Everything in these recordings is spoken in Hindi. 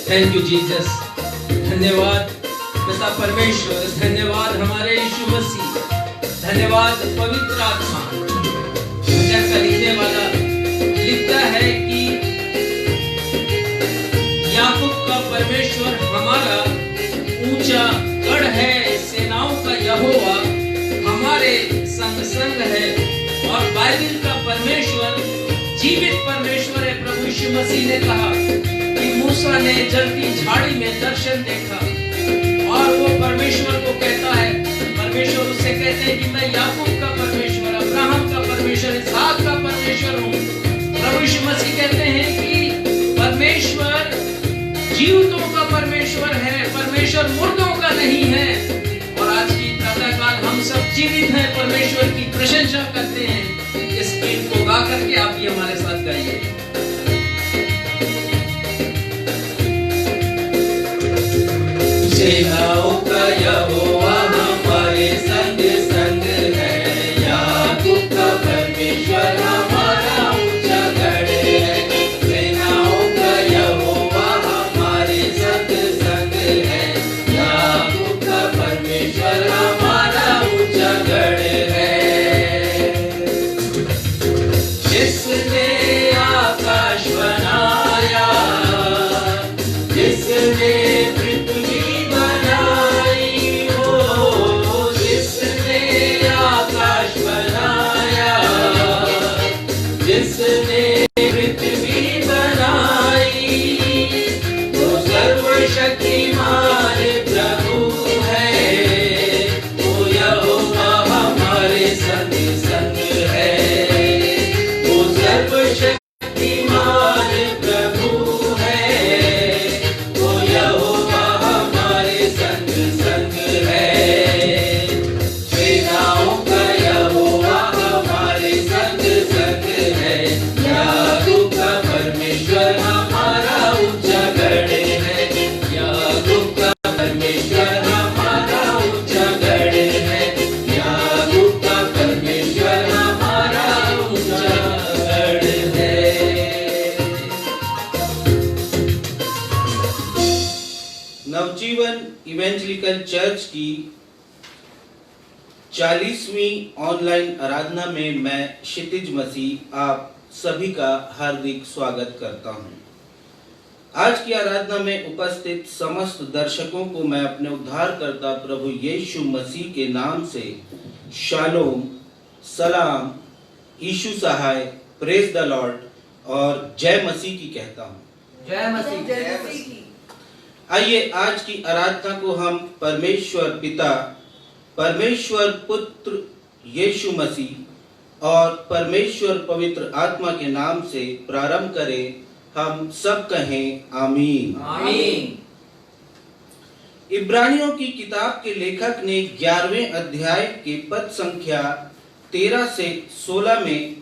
Thank you Jesus. धन्यवाद पिता परमेश्वर, धन्यवाद हमारे यीशु मसीह, धन्यवाद पवित्र आत्मा। जैसा लिखने वाला लिखता है कि याकूब का परमेश्वर हमारा ऊंचा गढ़ है, सेनाओं का यहोवा हमारे संग संग है। और बाइबल का परमेश्वर जीवित परमेश्वर है। प्रभु यीशु मसीह ने कहा कि मूसा ने जलती झाड़ी में दर्शन देखा और वो परमेश्वर को कहता है, परमेश्वर उससे कहते हैं कि मैं याकूब का परमेश्वर, अब्राहम का परमेश्वर, इसहाक का परमेश्वर हूँ। प्रभु यीशु मसीह कहते हैं कि परमेश्वर जीवितों का परमेश्वर है, परमेश्वर मुर्दों का नहीं है। और आज की प्रातःकाल हम सब जीवित हैं, परमेश्वर की प्रशंसा करते हैं। इस गीत को गा करके आप भी हमारे साथ गाइए। सेनाओं का यहोवा हमारे संग संग है, याकूब का परमेश्वर हमारा ऊंचा गढ़ है। सेनाओं का यहोवा हमारे संग संग है, याकूब का परमेश्वर हमारा ऊंचा गढ़ है। जिसने आकाश बनाया, जिसने इवेंजेलिकल चर्च की 40वीं ऑनलाइन आराधना में मैं क्षितिज मसीह आप सभी का हार्दिक स्वागत करता हूं। आज की आराधना में उपस्थित समस्त दर्शकों को मैं अपने उद्धारकर्ता प्रभु यीशु मसीह के नाम से शालोम, सलाम, यीशु सहाय, प्रेज द लॉर्ड और जय मसीह की कहता हूं। जय मसीह, जय मसीह। आइए आज की आराधना को हम परमेश्वर पिता, परमेश्वर पुत्र यीशु मसीह और परमेश्वर पवित्र आत्मा के नाम से प्रारंभ करें। हम सब कहें आमीन। आमीन। इब्रानियों की किताब के लेखक ने 11वें अध्याय के पद संख्या 13 से 16 में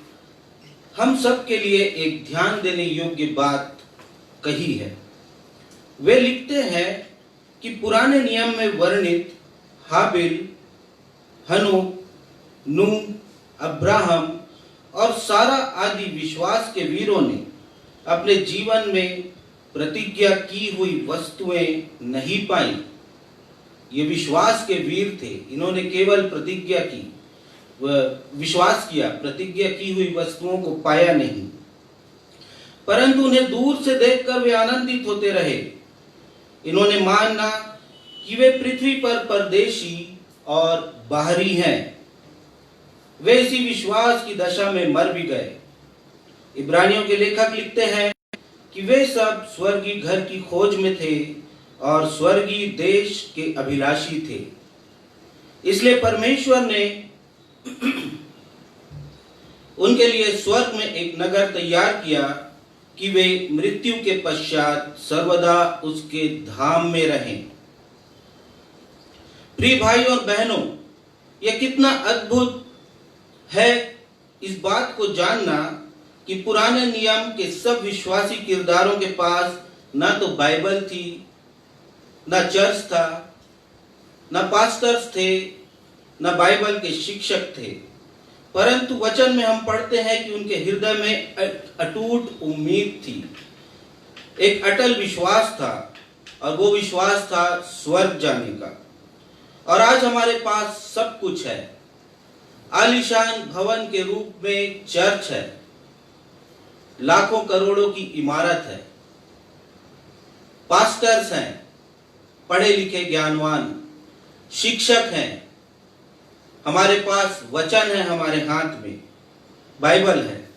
हम सब के लिए एक ध्यान देने योग्य बात कही है। वे लिखते हैं कि पुराने नियम में वर्णित हाबिल, हनोक, नूह, अब्राहम और सारा आदि विश्वास के वीरों ने अपने जीवन में प्रतिज्ञा की हुई वस्तुएं नहीं पाई। ये विश्वास के वीर थे, इन्होंने केवल प्रतिज्ञा की, विश्वास किया, प्रतिज्ञा की हुई वस्तुओं को पाया नहीं, परंतु उन्हें दूर से देखकर वे आनंदित होते रहे। इन्होंने माना कि वे पृथ्वी पर परदेशी और बाहरी हैं। वे इसी विश्वास की दशा में मर भी गए। इब्रानियों के लेखक लिखते हैं कि वे सब स्वर्गीय घर की खोज में थे और स्वर्गीय देश के अभिलाषी थे। इसलिए परमेश्वर ने उनके लिए स्वर्ग में एक नगर तैयार किया कि वे मृत्यु के पश्चात सर्वदा उसके धाम में रहें। प्रिय भाई और बहनों, यह कितना अद्भुत है इस बात को जानना कि पुराने नियम के सब विश्वासी किरदारों के पास ना तो बाइबल थी, ना चर्च था, ना पास्टर्स थे, ना बाइबल के शिक्षक थे, परंतु वचन में हम पढ़ते हैं कि उनके हृदय में अटूट उम्मीद थी, एक अटल विश्वास था और वो विश्वास था स्वर्ग जाने का। और आज हमारे पास सब कुछ है। आलीशान भवन के रूप में चर्च है, लाखों करोड़ों की इमारत है, पास्टर्स हैं, पढ़े लिखे ज्ञानवान शिक्षक हैं, हमारे पास वचन है, हमारे हाथ में बाइबल है।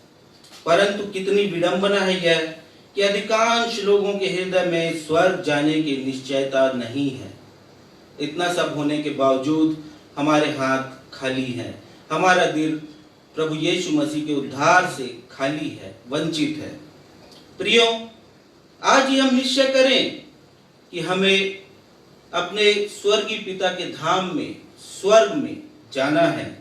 परंतु कितनी विडंबना है यह कि अधिकांश लोगों के हृदय में स्वर्ग जाने की निश्चयता नहीं है। इतना सब होने के बावजूद हमारे हाथ खाली हैं, हमारा दिल प्रभु यीशु मसीह के उद्धार से खाली है, वंचित है। प्रियो, आज ही हम निश्चय करें कि हमें अपने स्वर्गीय पिता के धाम में, स्वर्ग में जाना है।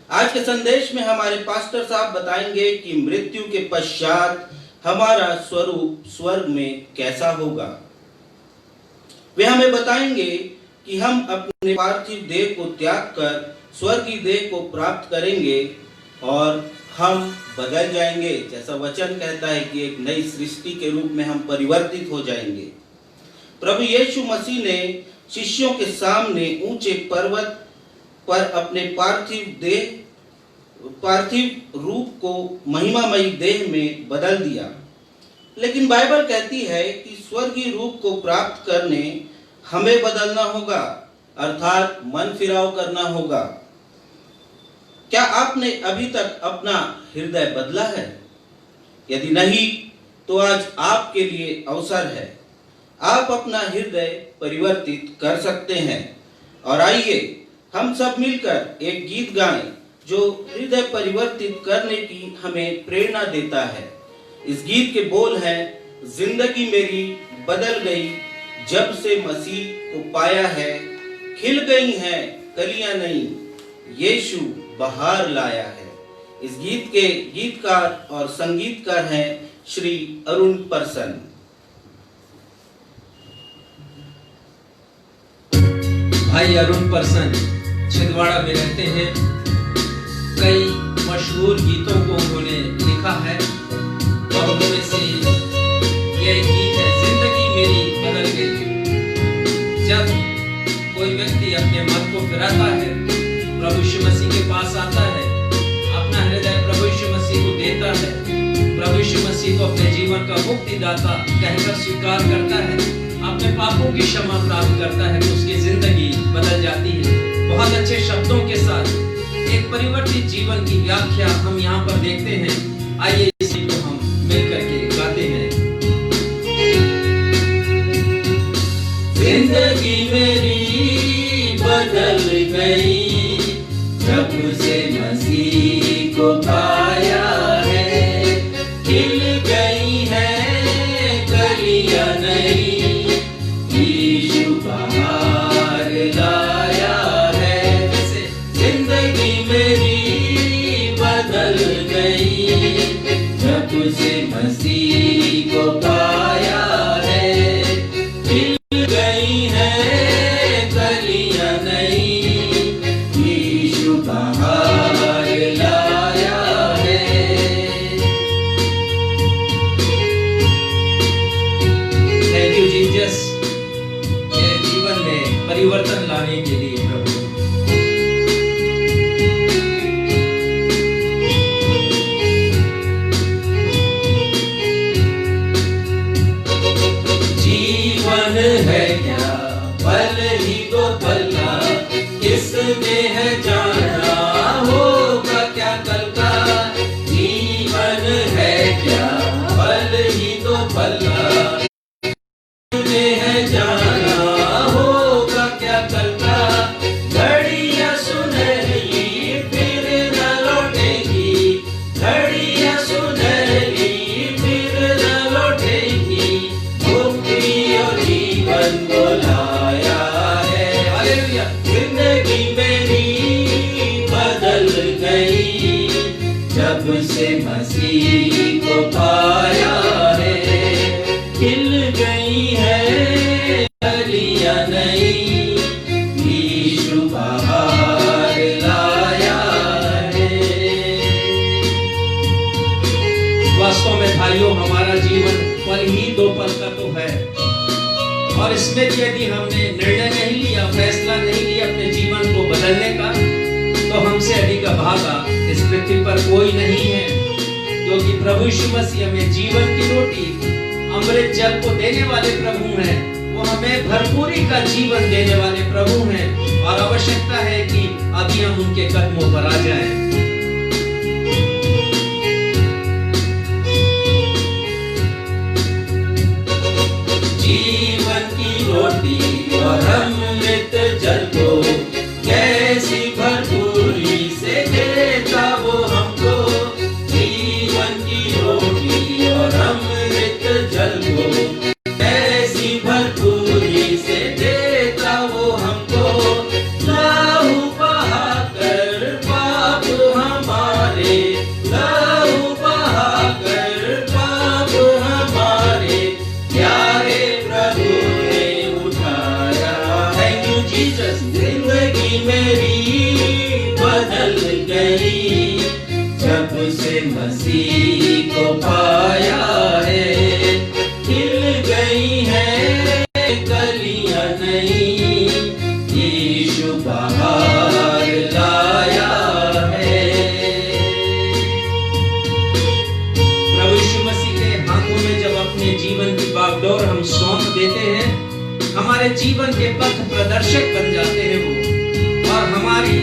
आज के संदेश में हमारे पास्टर साहब बताएंगे कि मृत्यु के पश्चात हमारा स्वरूप स्वर्ग में कैसा होगा। वे हमें बताएंगे कि हम अपने पार्थिव देह को त्याग कर स्वर्गीय देह को प्राप्त करेंगे और हम बदल जाएंगे। जैसा वचन कहता है कि एक नई सृष्टि के रूप में हम परिवर्तित हो जाएंगे। प्रभु यीशु मसीह ने शिष्यों के सामने ऊंचे पर्वत पर अपने पार्थिव रूप को महिमामयी देह में बदल दिया। लेकिन बाइबल कहती है कि स्वर्गीय रूप को प्राप्त करने हमें बदलना होगा, अर्थात मन फिराव करना होगा। क्या आपने अभी तक अपना हृदय बदला है? यदि नहीं तो आज आपके लिए अवसर है। आप अपना हृदय परिवर्तित कर सकते हैं। और आइए हम सब मिलकर एक गीत गाएं जो हृदय परिवर्तित करने की हमें प्रेरणा देता है। इस गीत के बोल हैं, जिंदगी मेरी बदल गई जब से मसीह को पाया है, खिल गई हैं कलियां नई, यीशु बहार लाया है। इस गीत के गीतकार और संगीतकार हैं श्री अरुण परसन। भाई अरुण परसन छिंदवाड़ा में रहते हैं। कई मशहूर गीतों को उन्होंने लिखा है और उनमें से यह गीत है, जिंदगी मेरी बदल गई। जब कोई व्यक्ति अपने मन को फिराता है, प्रभु यीशु मसीह के पास आता है, अपना हृदय प्रभु यीशु मसीह को देता है, प्रभु यीशु मसीह को अपने जीवन का मुक्तिदाता कहकर स्वीकार करता है, अपने पापों की क्षमा प्राप्त करता है, तो उसकी जिंदगी बदल जाती है। बहुत अच्छे शब्दों के साथ एक परिवर्तित जीवन की व्याख्या हम यहाँ पर देखते हैं। आइए इसी को हम मिलकर के गाते हैं। जिंदगी मेरी बदल गई जब से मसीह को पाया है, खिल गई है कलियां नई, यीशु बहार लाया है। जिंदगी मेरी बदल गई जब से मसीह को पाया है, खिल गई है कलियां नई, यीशु बहार लाया है। थैंक यू जीसस, मेरे जीवन में परिवर्तन लाने के लिए प्रभु। जीवन है क्या पल ही दो पलना, किसने है जाना होगा क्या कल का। जीवन है क्या पल ही दो पलना, किसने है जाना होगा क्या कल का। घड़ियां सुनहरी फिर न लौटेगी, घड़ियां सुनहरी फिर न लौटेगी, मुक्ति और जीवन को लाया है। हालेलुया। जिंदगी मेरी बदल गई जब से मसीह को पाया है, खिल गई है कलियां नई, यीशु बहार लाया है। वास्तव में भाइयों, हमारा जीवन पल ही दो पल का तो है, और इसमें भी यदि हमने निर्णय नहीं लिया, फैसला नहीं लिया अपने जीवन को बदलने का, तो हमसे अधिक भागा इस पृथ्वी पर कोई नहीं है। क्योंकि प्रभु यीशु मसीह हमें जीवन की रोटी, अमृत जल को देने वाले प्रभु हैं। वो हमें भरपूरी का जीवन देने वाले प्रभु हैं और आवश्यकता है कि अभी हम उनके कदमों पर आ जाएं। जीवन की रोटी और अमृत जल को कैसी भरपूरी से देता वो हमको। जीवन की रोटी और अमृत जल को कैसी भरपूरी से देता वो हमको। लहू बहाकर पाप हमारे, लहू बहाकर पाप हमारे प्यारे प्रभु ने उठाया। Thank you Jesus. जिंदगी मेरी बदल गई जब से मसीह को पाया है। खिल गई है कलियां नई, यीशु बाहर लाया है। प्रभु यीशु मसीह के हाथों में जब अपने जीवन की बागडोर हम सौंप देते हैं, हमारे जीवन के पथ प्रदर्शक बन जाते हैं वो, और हमारी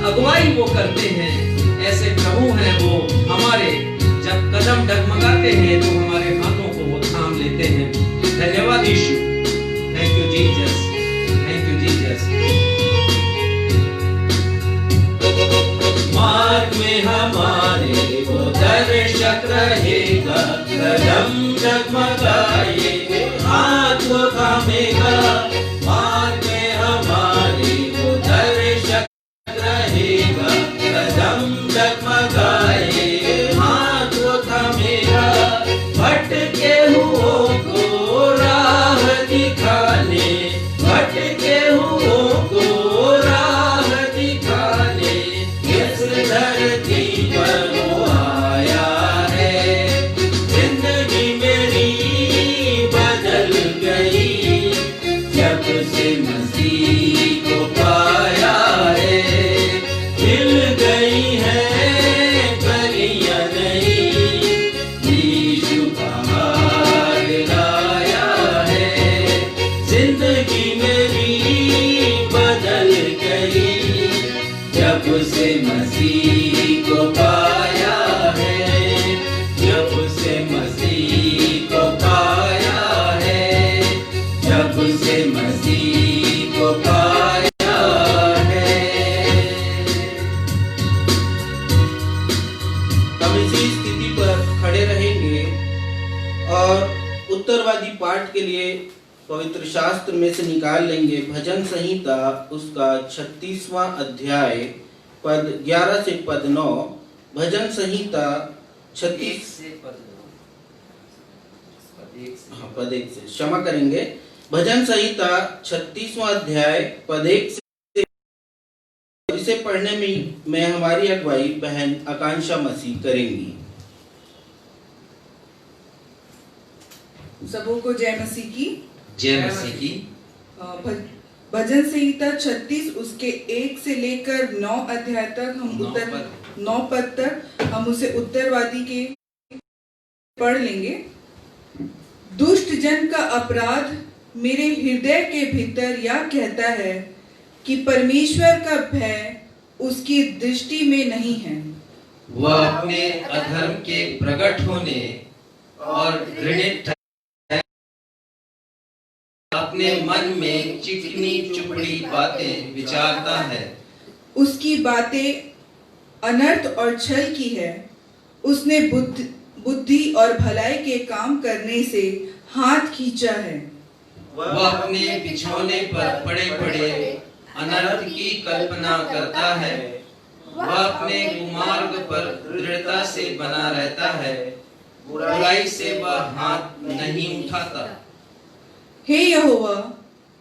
अगुवाई वो करते हैं। ऐसे प्रभु हैं वो, हमारे जब कदम डगमगाते हैं तो हमारे हाथों को वो थाम लेते हैं। धन्यवाद Yeshu. Thank you Jesus, thank you Jesus. मार्ग में हमारे वो दर्शक रहेगा, कदम डगमगाए हाथ वो थामेगा। मार्ग में हमारे वो दर्शक रहेगा, कदम डगमगाए हाथ वो थामेगा। भटके हुओं को राह दिखाने, भटके हुओं को राह दिखाने इस धरती पर वो आया है। जिंदगी मेरी बदल गई जब से मसीह को पाया है। खिल गई है कलियां नई, यीशु बाहर लाया है। जिंदगी मेरी बदल गई जब से मसीह को पाया है, जब से मसीह को पाया है, जब से मसीह को पाया है। हम इसी स्थिति पर खड़े रहेंगे और उत्तरवादी पाठ के लिए पवित्र शास्त्र में से निकाल लेंगे भजन संहिता उसका 36वां अध्याय पद 11 से पद 9। भजन संहिता 36 पद 1 से, क्षमा करेंगे, भजन संहिता 36वां अध्याय पद 1 से। इसे पढ़ने में हमारी अगुवाई बहन आकांक्षा मसीह करेंगी। सबों को जय मसीह की। जय मसीह की। भजन संहिता 36 उसके 1 से लेकर 9 अध्याय तक हम 9 पद तक हम उसे उत्तरवादी के पढ़ लेंगे। दुष्ट जन का अपराध मेरे हृदय के भीतर यह कहता है कि परमेश्वर का भय उसकी दृष्टि में नहीं है। वह अपने अधर्म के प्रकट होने और घृणित अपने मन में चिकनी चुपड़ी बातें विचारता है। उसकी बातें अनर्थ और छल की है। उसने बुद्धि और भलाई के काम करने से हाथ खींचा है। वह अपने बिछौने पर पड़े पड़े अनर्थ की कल्पना करता है। वह अपने कुमार्ग पर दृढ़ता से बना रहता है। बुराई से वह हाथ नहीं उठाता। हे यहोवा,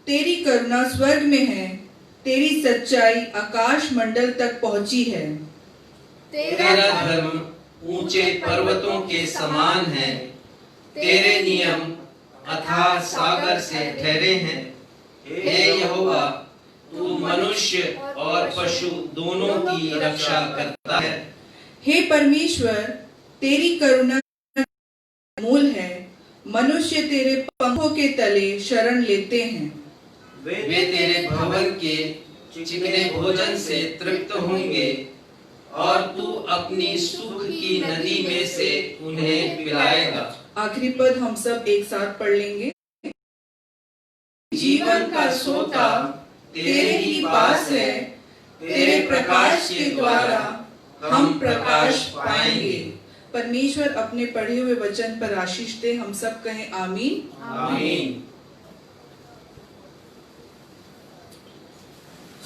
तेरी करुणा स्वर्ग में है, तेरी सच्चाई आकाश मंडल तक पहुंची है। तेरा धर्म ऊंचे पर्वतों के समान है। तेरे नियम अथाह सागर से ठहरे हैं। हे यहोवा, तू मनुष्य और पशु दोनों की रक्षा करता है। हे परमेश्वर, तेरी करुणा मूल है। मनुष्य तेरे पंखों के तले शरण लेते हैं। वे तेरे भवन के चिकने भोजन से तृप्त होंगे और तू अपनी सुख की नदी में से उन्हें पिलाएगा। आखिरी पद हम सब एक साथ पढ़ लेंगे। जीवन का सोता तेरे ही पास है, तेरे प्रकाश के द्वारा हम प्रकाश पाएंगे। परमेश्वर अपने पढ़े हुए वचन पर आशीष दे। हम सब कहें आमीन। आमीन।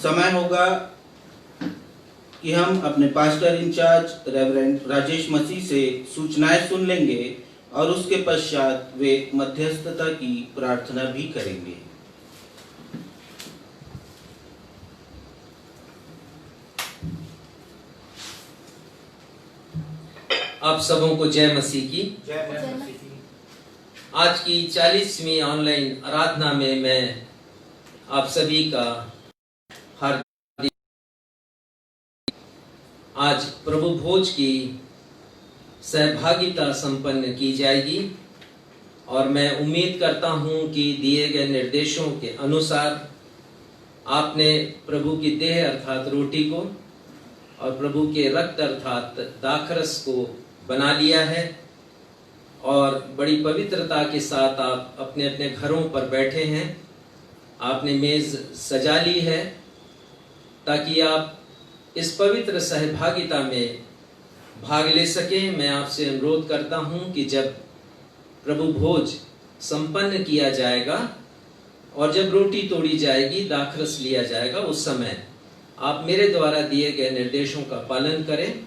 समय होगा कि हम अपने पास्टर इंचार्ज रेवरेंड राजेश मसीह से सूचनाएं सुन लेंगे और उसके पश्चात वे मध्यस्थता की प्रार्थना भी करेंगे। आप सबों को जय मसीह की। आज की 40वीं ऑनलाइन आराधना में मैं आप सभी का हार्दिक। आज प्रभु भोज की सहभागिता संपन्न की जाएगी और मैं उम्मीद करता हूं कि दिए गए निर्देशों के अनुसार आपने प्रभु की देह अर्थात रोटी को और प्रभु के रक्त अर्थात दाखरस को बना लिया है और बड़ी पवित्रता के साथ आप अपने अपने घरों पर बैठे हैं। आपने मेज सजा ली है ताकि आप इस पवित्र सहभागिता में भाग ले सकें। मैं आपसे अनुरोध करता हूं कि जब प्रभु भोज संपन्न किया जाएगा और जब रोटी तोड़ी जाएगी, दाखरस लिया जाएगा, उस समय आप मेरे द्वारा दिए गए निर्देशों का पालन करें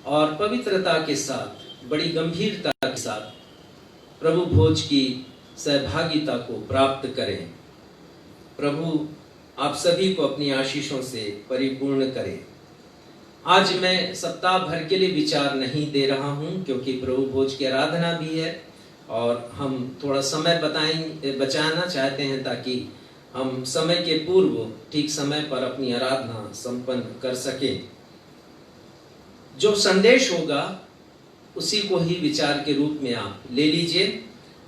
और पवित्रता के साथ, बड़ी गंभीरता के साथ प्रभु भोज की सहभागिता को प्राप्त करें। प्रभु आप सभी को अपनी आशीषों से परिपूर्ण करें। आज मैं सप्ताह भर के लिए विचार नहीं दे रहा हूं क्योंकि प्रभु भोज की आराधना भी है और हम थोड़ा समय बचाना चाहते हैं ताकि हम समय के पूर्व ठीक समय पर अपनी आराधना संपन्न कर सकें। जो संदेश होगा उसी को ही विचार के रूप में आप ले लीजिए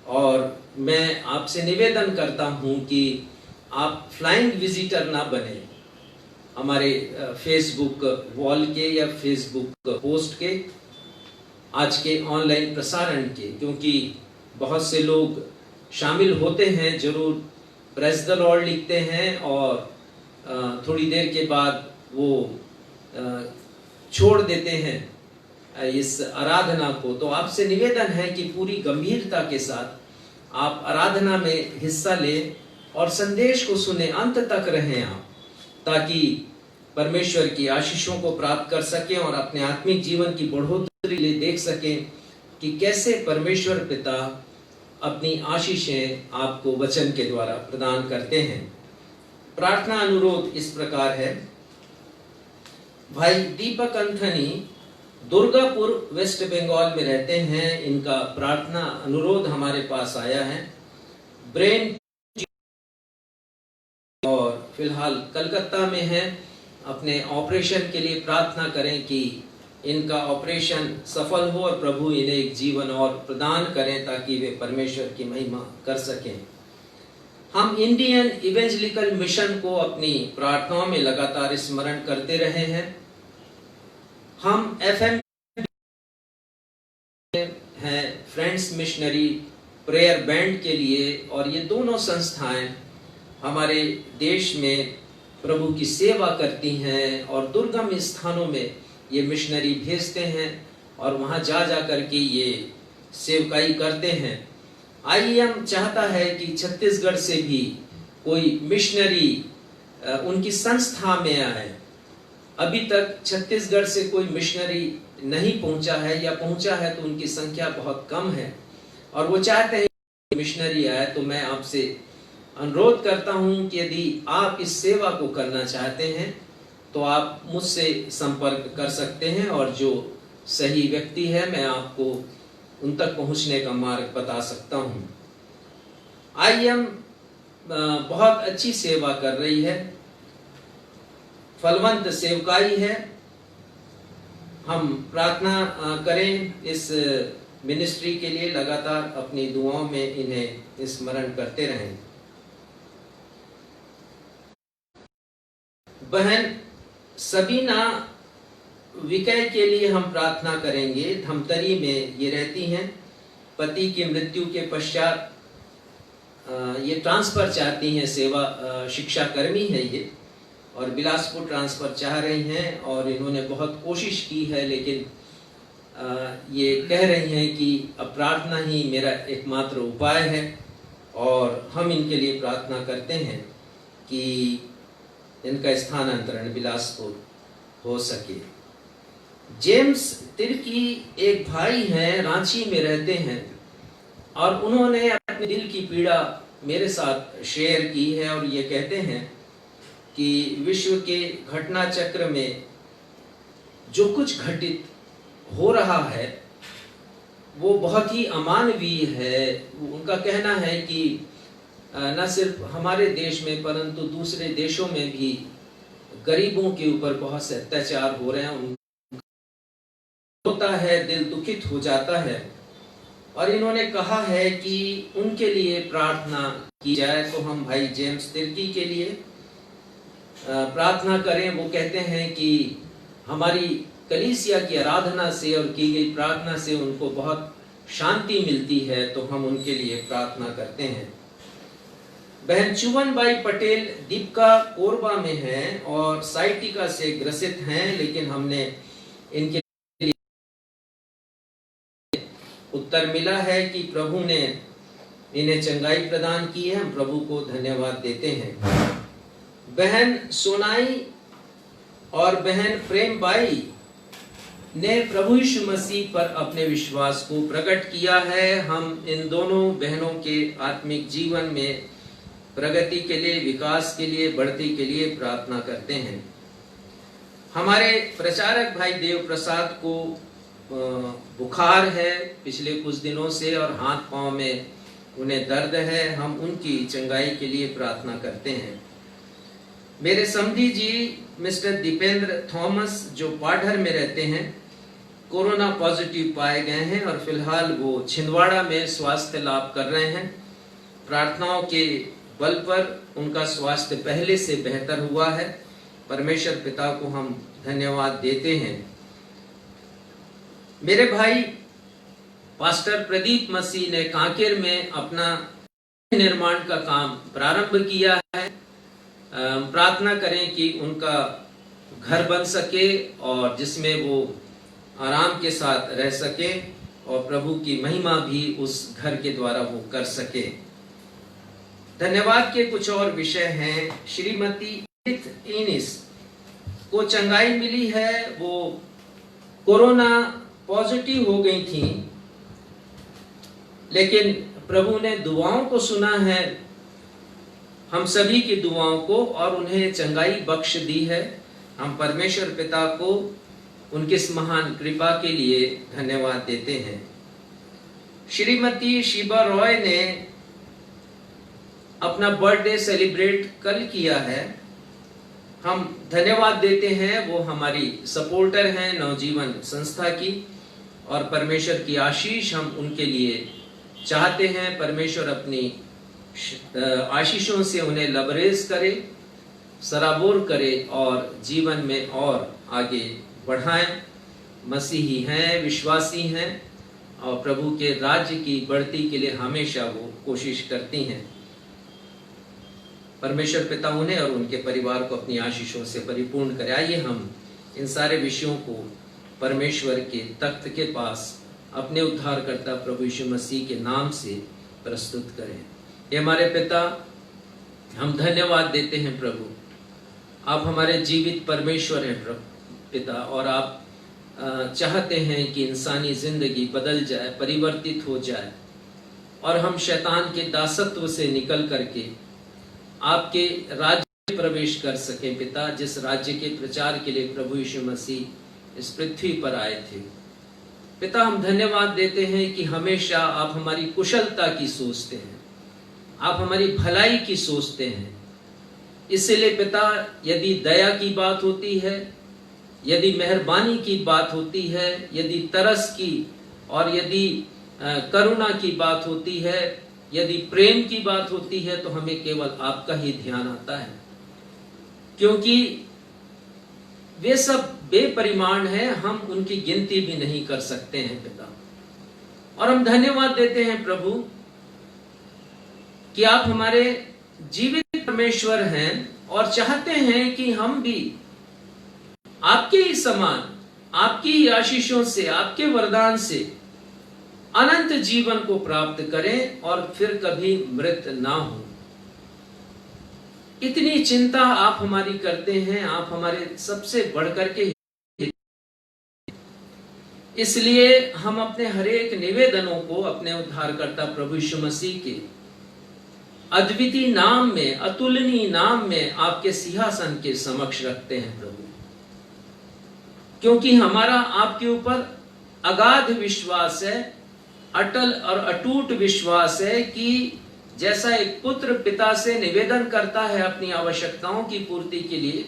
और मैं आपसे निवेदन करता हूं कि आप फ्लाइंग विजिटर ना बने हमारे फेसबुक वॉल के या फेसबुक पोस्ट के, आज के ऑनलाइन प्रसारण के, क्योंकि बहुत से लोग शामिल होते हैं, जरूर प्रेज द लॉर्ड लिखते हैं और थोड़ी देर के बाद वो छोड़ देते हैं इस आराधना को। तो आपसे निवेदन है कि पूरी गंभीरता के साथ आप आराधना में हिस्सा लें और संदेश को सुने, अंत तक रहें आप, ताकि परमेश्वर की आशीषों को प्राप्त कर सकें और अपने आत्मिक जीवन की बढ़ोतरी ले देख सकें कि कैसे परमेश्वर पिता अपनी आशीषें आपको वचन के द्वारा प्रदान करते हैं। प्रार्थना अनुरोध इस प्रकार है। भाई दीपक अंथनी दुर्गापुर वेस्ट बंगाल में रहते हैं। इनका प्रार्थना अनुरोध हमारे पास आया है। ब्रेन और फिलहाल कलकत्ता में है। अपने ऑपरेशन के लिए प्रार्थना करें कि इनका ऑपरेशन सफल हो और प्रभु इन्हें एक जीवन और प्रदान करें ताकि वे परमेश्वर की महिमा कर सकें। हम इंडियन इवेंजलिकल मिशन को अपनी प्रार्थनाओं में लगातार स्मरण करते रहे हैं। हम FM हैं फ्रेंड्स मिशनरी प्रेयर बैंड के लिए और ये दोनों संस्थाएं हमारे देश में प्रभु की सेवा करती हैं और दुर्गम स्थानों में ये मिशनरी भेजते हैं और वहां जा करके ये सेवकाई करते हैं। IEM चाहता है कि छत्तीसगढ़ से भी कोई मिशनरी उनकी संस्था में आए। अभी तक छत्तीसगढ़ से कोई मिशनरी नहीं पहुंचा है या पहुंचा है तो उनकी संख्या बहुत कम है और वो चाहते हैं कि मिशनरी आए। तो मैं आपसे अनुरोध करता हूं कि यदि आप इस सेवा को करना चाहते हैं तो आप मुझसे संपर्क कर सकते हैं और जो सही व्यक्ति है मैं आपको उन तक पहुंचने का मार्ग बता सकता हूं। IM बहुत अच्छी सेवा कर रही है, फलवंत सेवकाई है। हम प्रार्थना करें इस मिनिस्ट्री के लिए, लगातार अपनी दुआओं में इन्हें स्मरण करते रहें। बहन सबीना विकय के लिए हम प्रार्थना करेंगे। धमतरी में ये रहती हैं। पति की मृत्यु के पश्चात ये ट्रांसफर चाहती हैं, सेवा शिक्षा कर्मी है ये, और बिलासपुर ट्रांसफर चाह रही हैं और इन्होंने बहुत कोशिश की है, लेकिन ये कह रही हैं कि अब प्रार्थना ही मेरा एकमात्र उपाय है और हम इनके लिए प्रार्थना करते हैं कि इनका स्थानांतरण बिलासपुर हो सके। जेम्स तिर्की एक भाई हैं, रांची में रहते हैं और उन्होंने अपने दिल की पीड़ा मेरे साथ शेयर की है और ये कहते हैं कि विश्व के घटना चक्र में जो कुछ घटित हो रहा है वो बहुत ही अमानवीय है। उनका कहना है कि न सिर्फ हमारे देश में परंतु दूसरे देशों में भी गरीबों के ऊपर बहुत से अत्याचार हो रहे हैं। होता है, दिल दुखित हो जाता है और इन्होंने कहा है कि उनके लिए प्रार्थना की जाए। तो हम भाई जेम्स तिर्की के लिए प्रार्थना करें। वो कहते हैं कि हमारी कलीसिया की आराधना से और की गई प्रार्थना से उनको बहुत शांति मिलती है, तो हम उनके लिए प्रार्थना करते हैं। बहन चुवनबाई पटेल दीपका कोरबा में हैं और साइटिका से ग्रसित हैं, लेकिन हमने इनके उत्तर मिला है कि प्रभु ने इन्हें चंगाई प्रदान की है। हम प्रभु को धन्यवाद देते हैं। बहन सोनाई और बहन प्रेमबाई ने प्रभु यीशु मसीह पर अपने विश्वास को प्रकट किया है। हम इन दोनों बहनों के आत्मिक जीवन में प्रगति के लिए, विकास के लिए, बढ़ती के लिए प्रार्थना करते हैं। हमारे प्रचारक भाई देव प्रसाद को बुखार है पिछले कुछ दिनों से और हाथ पांव में उन्हें दर्द है। हम उनकी चंगाई के लिए प्रार्थना करते हैं। मेरे समधी जी मिस्टर दीपेंद्र थॉमस जो पाढ़र में रहते हैं, कोरोना पॉजिटिव पाए गए हैं और फिलहाल वो छिंदवाड़ा में स्वास्थ्य लाभ कर रहे हैं। प्रार्थनाओं के बल पर उनका स्वास्थ्य पहले से बेहतर हुआ है। परमेश्वर पिता को हम धन्यवाद देते हैं। मेरे भाई पास्टर प्रदीप मसीह ने कांकेर में अपना निर्माण का काम प्रारंभ किया है। प्रार्थना करें कि उनका घर बन सके और जिसमें वो आराम के साथ रह सके और प्रभु की महिमा भी उस घर के द्वारा वो कर सके। धन्यवाद के कुछ और विषय हैं। श्रीमती इनिस को चंगाई मिली है। वो कोरोना पॉजिटिव हो गई थी, लेकिन प्रभु ने दुआओं को सुना है, हम सभी की दुआओं को, और उन्हें चंगाई बख्श दी है। हम परमेश्वर पिता को उनकी इस महान कृपा के लिए धन्यवाद देते हैं। श्रीमती शिबा रॉय ने अपना बर्थडे सेलिब्रेट कल किया है। हम धन्यवाद देते हैं, वो हमारी सपोर्टर हैं नवजीवन संस्था की, और परमेश्वर की आशीष हम उनके लिए चाहते हैं। परमेश्वर अपनी आशीषों से उन्हें लबरेज करे, सराबोर करे और जीवन में और आगे बढ़ाएं। मसीही हैं, विश्वासी हैं और प्रभु के राज्य की बढ़ती के लिए हमेशा वो कोशिश करती हैं। परमेश्वर पिता उन्हें और उनके परिवार को अपनी आशीषों से परिपूर्ण करे। आइए हम इन सारे विषयों को परमेश्वर के तख्त के पास अपने उद्धारकर्ता प्रभु यीशु मसीह के नाम से प्रस्तुत करें। ये हमारे पिता, हम धन्यवाद देते हैं प्रभु, आप हमारे जीवित परमेश्वर हैं प्रभु पिता, और आप चाहते हैं कि इंसानी जिंदगी बदल जाए, परिवर्तित हो जाए और हम शैतान के दासत्व से निकल करके आपके राज्य में प्रवेश कर सके पिता, जिस राज्य के प्रचार के लिए प्रभु यीशु मसीह इस पृथ्वी पर आए थे। पिता, हम धन्यवाद देते हैं कि हमेशा आप हमारी कुशलता की सोचते हैं, आप हमारी भलाई की सोचते हैं। इसलिए पिता, यदि दया की बात होती है, यदि मेहरबानी की बात होती है, यदि तरस की और यदि करुणा की बात होती है, यदि प्रेम की बात होती है, तो हमें केवल आपका ही ध्यान आता है, क्योंकि वे सब बेपरिमाण हैं, हम उनकी गिनती भी नहीं कर सकते हैं पिता। और हम धन्यवाद देते हैं प्रभु कि आप हमारे जीवित परमेश्वर हैं और चाहते हैं कि हम भी आपके ही समान, आपकी ही आशीषों से, आपके वरदान से अनंत जीवन को प्राप्त करें और फिर कभी मृत ना हो। इतनी चिंता आप हमारी करते हैं, आप हमारे सबसे बढ़कर के। इसलिए हम अपने हरेक निवेदनों को अपने उद्धारकर्ता प्रभु यीशु मसीह के अद्वितीय नाम में, अतुलनीय नाम में आपके सिंहासन के समक्ष रखते हैं प्रभु, क्योंकि हमारा आपके ऊपर अगाध विश्वास है, अटल और अटूट विश्वास है कि जैसा एक पुत्र पिता से निवेदन करता है अपनी आवश्यकताओं की पूर्ति के लिए,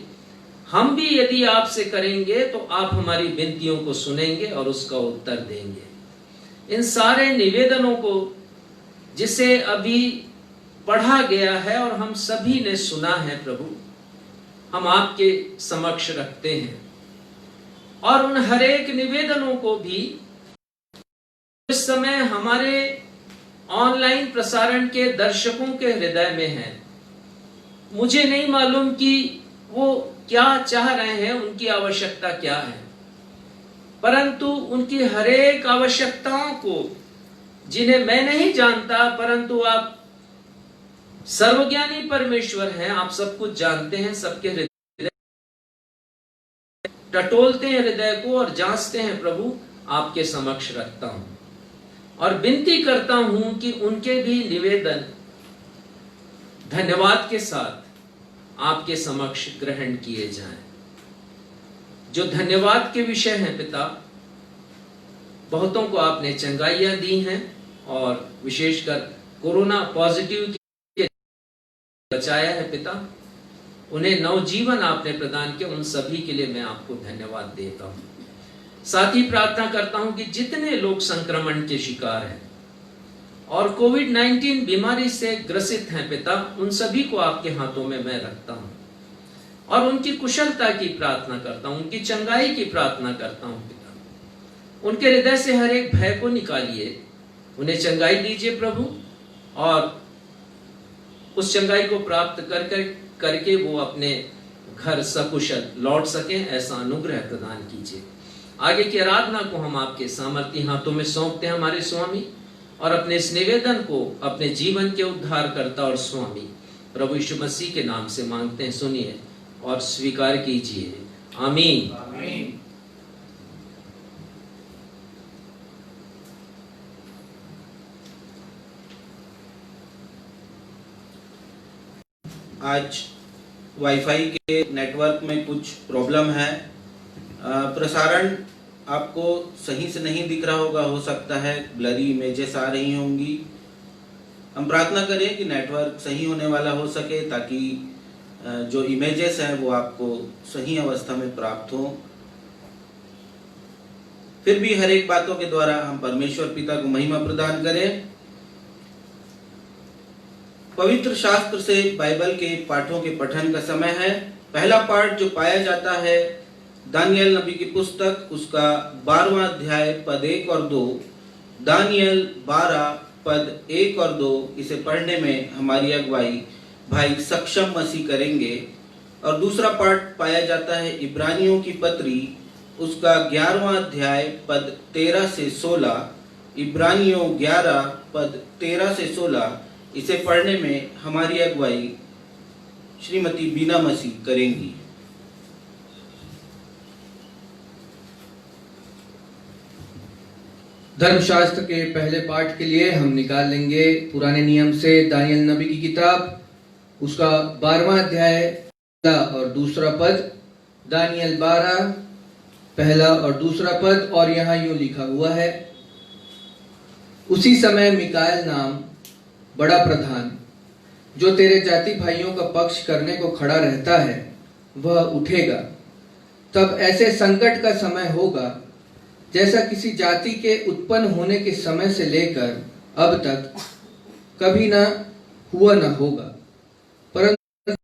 हम भी यदि आपसे करेंगे तो आप हमारी विनतियों को सुनेंगे और उसका उत्तर देंगे। इन सारे निवेदनों को जिसे अभी पढ़ा गया है और हम सभी ने सुना है प्रभु, हम आपके समक्ष रखते हैं और उन हरेक निवेदनों को भी इस समय हमारे ऑनलाइन प्रसारण के दर्शकों के हृदय में है। मुझे नहीं मालूम कि वो क्या चाह रहे हैं, उनकी आवश्यकता क्या है, परंतु उनकी हरेक आवश्यकताओं को, जिन्हें मैं नहीं जानता, परंतु आप सर्वज्ञानी परमेश्वर हैं, आप सब कुछ जानते हैं, सबके हृदय टटोलते हैं हृदय को और जांचते हैं प्रभु, आपके समक्ष रखता हूं और विनती करता हूं कि उनके भी निवेदन धन्यवाद के साथ आपके समक्ष ग्रहण किए जाएं। जो धन्यवाद के विषय हैं पिता, बहुतों को आपने चंगाइयां दी हैं और विशेषकर कोरोना पॉजिटिव के बचाया है पिता, उन्हें नवजीवन आपने प्रदान किया, उन सभी के लिए मैं आपको धन्यवाद देता हूं। साथ ही प्रार्थना करता हूं कि जितने लोग संक्रमण के शिकार हैं और कोविड-19 बीमारी से ग्रसित हैं पिता, उन सभी को आपके हाथों में मैं रखता हूं और उनकी कुशलता की प्रार्थना करता हूं, उनकी चंगाई की प्रार्थना करता हूं पिता। उनके हृदय से हर एक भय को निकालिए, उन्हें चंगाई दीजिए प्रभु, और उस चंगाई को प्राप्त करके वो अपने घर सकुशल लौट सकें, ऐसा अनुग्रह प्रदान कीजिए। आगे की आराधना को हम आपके सामर्थ्य हाथों में सौंपते हैं हमारे स्वामी, और अपने इस निवेदन को अपने जीवन के उद्धारकर्ता और स्वामी प्रभु यीशु मसीह के नाम से मांगते हैं। सुनिए और स्वीकार कीजिए। आमीन, आमीन। आज वाईफाई के नेटवर्क में कुछ प्रॉब्लम है, प्रसारण आपको सही से नहीं दिख रहा होगा, हो सकता है ब्लरी इमेजेस आ रही होंगी। हम प्रार्थना करें कि नेटवर्क सही होने वाला हो सके, ताकि जो इमेजेस हैं वो आपको सही अवस्था में प्राप्त हो। फिर भी हर एक बातों के द्वारा हम परमेश्वर पिता को महिमा प्रदान करें। पवित्र शास्त्र से बाइबल के पाठों के पठन का समय है। पहला पाठ जो पाया जाता है दानियल नबी की पुस्तक, उसका 12वां अध्याय पद 1 और 2। दानियल 12 पद 1 और 2। इसे पढ़ने में हमारी अगुवाई भाई सक्षम मसीह करेंगे। और दूसरा पाठ पाया जाता है इब्रानियों की पत्री, उसका 11वां अध्याय पद 13 से 16। इब्रानियों 11 पद 13 से 16। इसे पढ़ने में हमारी अगुवाई श्रीमती बीना मसीह करेंगी। धर्मशास्त्र के पहले पाठ के लिए हम निकाल लेंगे पुराने नियम से दानियल नबी की किताब, उसका 12वां अध्याय पहला और दूसरा पद। दानियल 12 पहला और दूसरा पद, और यहाँ यूं लिखा हुआ है, उसी समय मिकाएल नाम बड़ा प्रधान जो तेरे जाति भाइयों का पक्ष करने को खड़ा रहता है वह उठेगा। तब ऐसे संकट का समय होगा जैसा किसी जाति के उत्पन्न होने के समय से लेकर अब तक कभी न हुआ न होगा। परंतु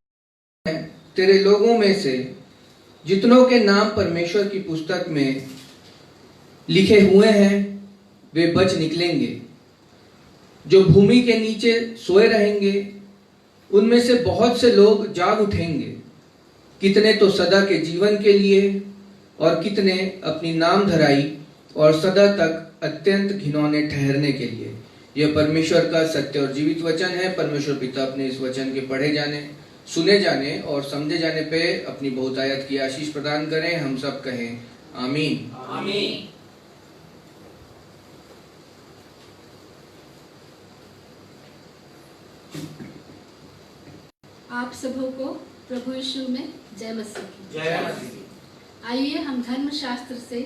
तेरे लोगों में से जितनों के नाम परमेश्वर की पुस्तक में लिखे हुए हैं वे बच निकलेंगे। जो भूमि के नीचे सोए रहेंगे उनमें से बहुत से लोग जाग उठेंगे, कितने तो सदा के जीवन के लिए और कितने अपनी नाम धराई और सदा तक अत्यंत घिनौने ठहरने के लिए। यह परमेश्वर का सत्य और जीवित वचन है। परमेश्वर पिता अपने इस वचन के पढ़े जाने, सुने जाने और समझे जाने पे अपनी बहुतायत की आशीष प्रदान करें। हम सब कहें आमीन। आमीन। आप सबों को प्रभु यीशु में जय मसीह की। जय मसीह। आइए हम धर्म शास्त्र से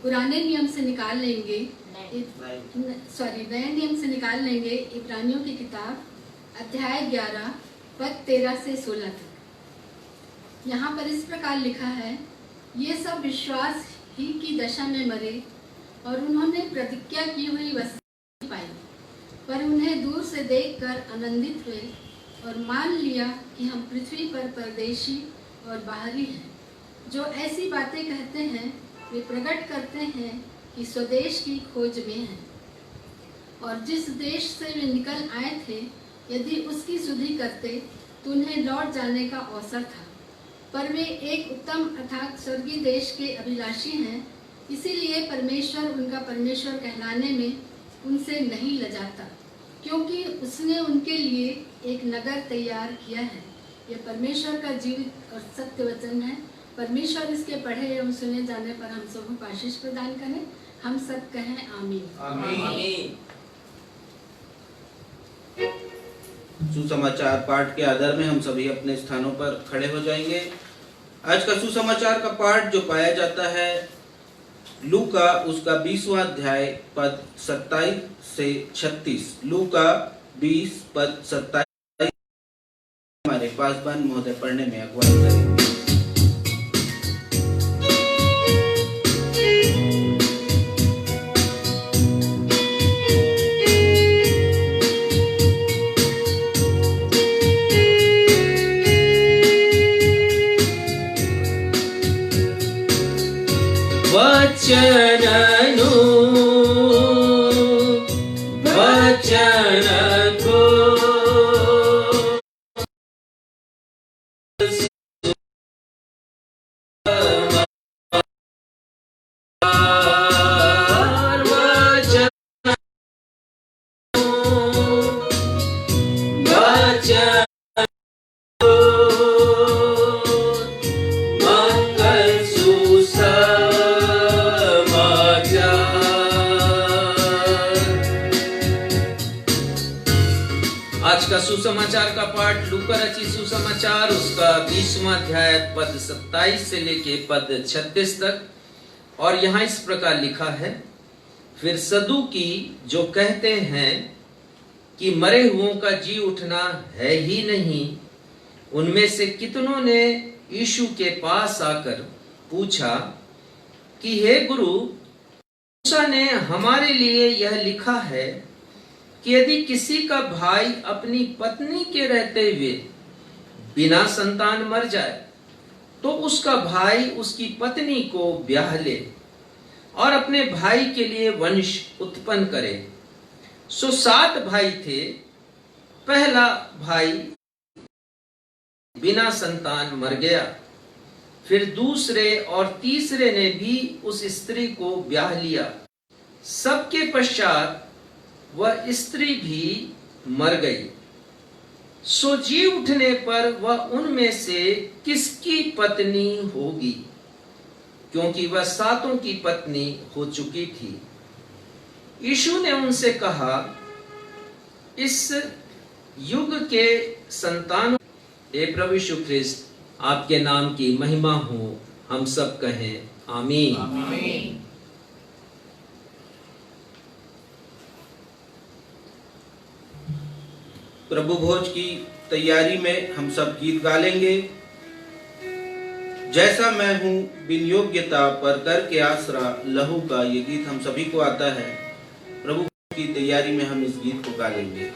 पुराने नियम से निकाल लेंगे, नए नियम से निकाल लेंगे इब्रानियों की किताब अध्याय 11 पद 13 से 16 तक। यहाँ पर इस प्रकार लिखा है, ये सब विश्वास ही की दशा में मरे और उन्होंने प्रतिज्ञा की हुई वस्तु पाई, पर उन्हें दूर से देखकर आनंदित हुए और मान लिया कि हम पृथ्वी पर परदेशी और बाहरी हैं। जो ऐसी बातें कहते हैं वे प्रकट करते हैं कि स्वदेश की खोज में हैं, और जिस देश से वे निकल आए थे यदि उसकी सुधि करते तो उन्हें लौट जाने का अवसर था। पर वे एक उत्तम अर्थात स्वर्गीय देश के अभिलाषी हैं, इसीलिए परमेश्वर उनका परमेश्वर कहलाने में उनसे नहीं लजाता, क्योंकि उसने उनके लिए एक नगर तैयार किया है। यह परमेश्वर का जीवित और सत्य वचन है। परमेश्वर इसके पढ़े एवं सुने जाने पर हम सबों को आशीष प्रदान करें। हम सब कहें आमीन। आमीन। सुसमाचार पाठ के आधार में हम सभी अपने स्थानों पर खड़े हो जाएंगे। आज का सुसमाचार का पाठ जो पाया जाता है लूका उसका 20वां अध्याय पद 27 से 36। लूका 20 पद 27। हमारे पासवान महोदय पढ़ने में अगुवाई करेंगे। वचननु वचन को सुसमाचार का पाठ लूका रचित सुसमाचार उसका 20वां अध्याय पद 27 से लेके पद 36 तक। और यहाँ इस प्रकार लिखा है, फिर सदूकी जो कहते हैं कि मरे हुओं का जी उठना है ही नहीं, उनमें से कितनों ने यीशु के पास आकर पूछा कि हे गुरु, मूसा ने हमारे लिए यह लिखा है कि यदि किसी का भाई अपनी पत्नी के रहते हुए बिना संतान मर जाए तो उसका भाई उसकी पत्नी को ब्याह ले और अपने भाई के लिए वंश उत्पन्न करे। सो 7 भाई थे। पहला भाई बिना संतान मर गया, फिर दूसरे और तीसरे ने भी उस स्त्री को ब्याह लिया। सबके पश्चात वह स्त्री भी मर गई। सो जी उठने पर वह उनमें से किसकी पत्नी होगी, क्योंकि वह 7 की पत्नी हो चुकी थी। यीशु ने उनसे कहा, इस युग के संतानों, हे प्रभु यीशु ख्रिस्त, आपके नाम की महिमा हो। हम सब कहें आमीन। आमीन। प्रभु भोज की तैयारी में हम सब गीत गा लेंगे। जैसा मैं हूँ बिन योग्यता पर करके आसरा लहू का, ये गीत हम सभी को आता है। प्रभु की तैयारी में हम इस गीत को गा लेंगे।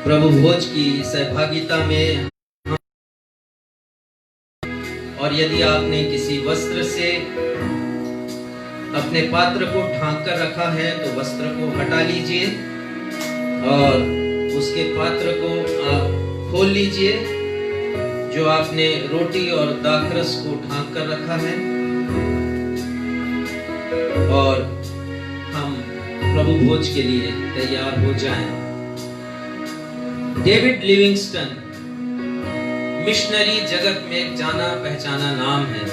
प्रभु भोज की सहभागिता में, और यदि आपने किसी वस्त्र से अपने पात्र को ढांक कर रखा है तो वस्त्र को हटा लीजिए और उसके पात्र को आप खोल लीजिए जो आपने रोटी और दाखरस को ढांक कर रखा है, और हम प्रभु भोज के लिए तैयार हो जाएं। डेविड लिविंगस्टन मिशनरी जगत में एक जाना पहचाना नाम है।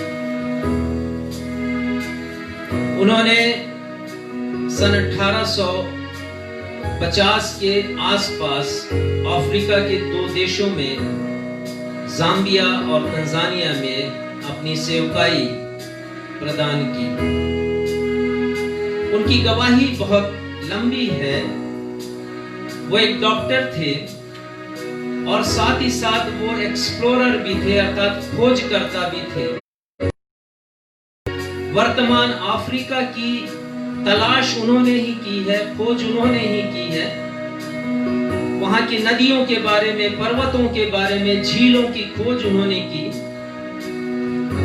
उन्होंने सन 1850 के आसपास अफ्रीका के 2 देशों में, जाम्बिया और तंजानिया में अपनी सेवकाई प्रदान की। उनकी गवाही बहुत लंबी है। वो एक डॉक्टर थे और साथ ही साथ वो एक्सप्लोरर भी थे, अर्थात खोजकर्ता भी थे। वर्तमान अफ्रीका की तलाश उन्होंने ही की है, खोज उन्होंने ही की है। वहां की नदियों के बारे में, पर्वतों के बारे में, झीलों की खोज उन्होंने की।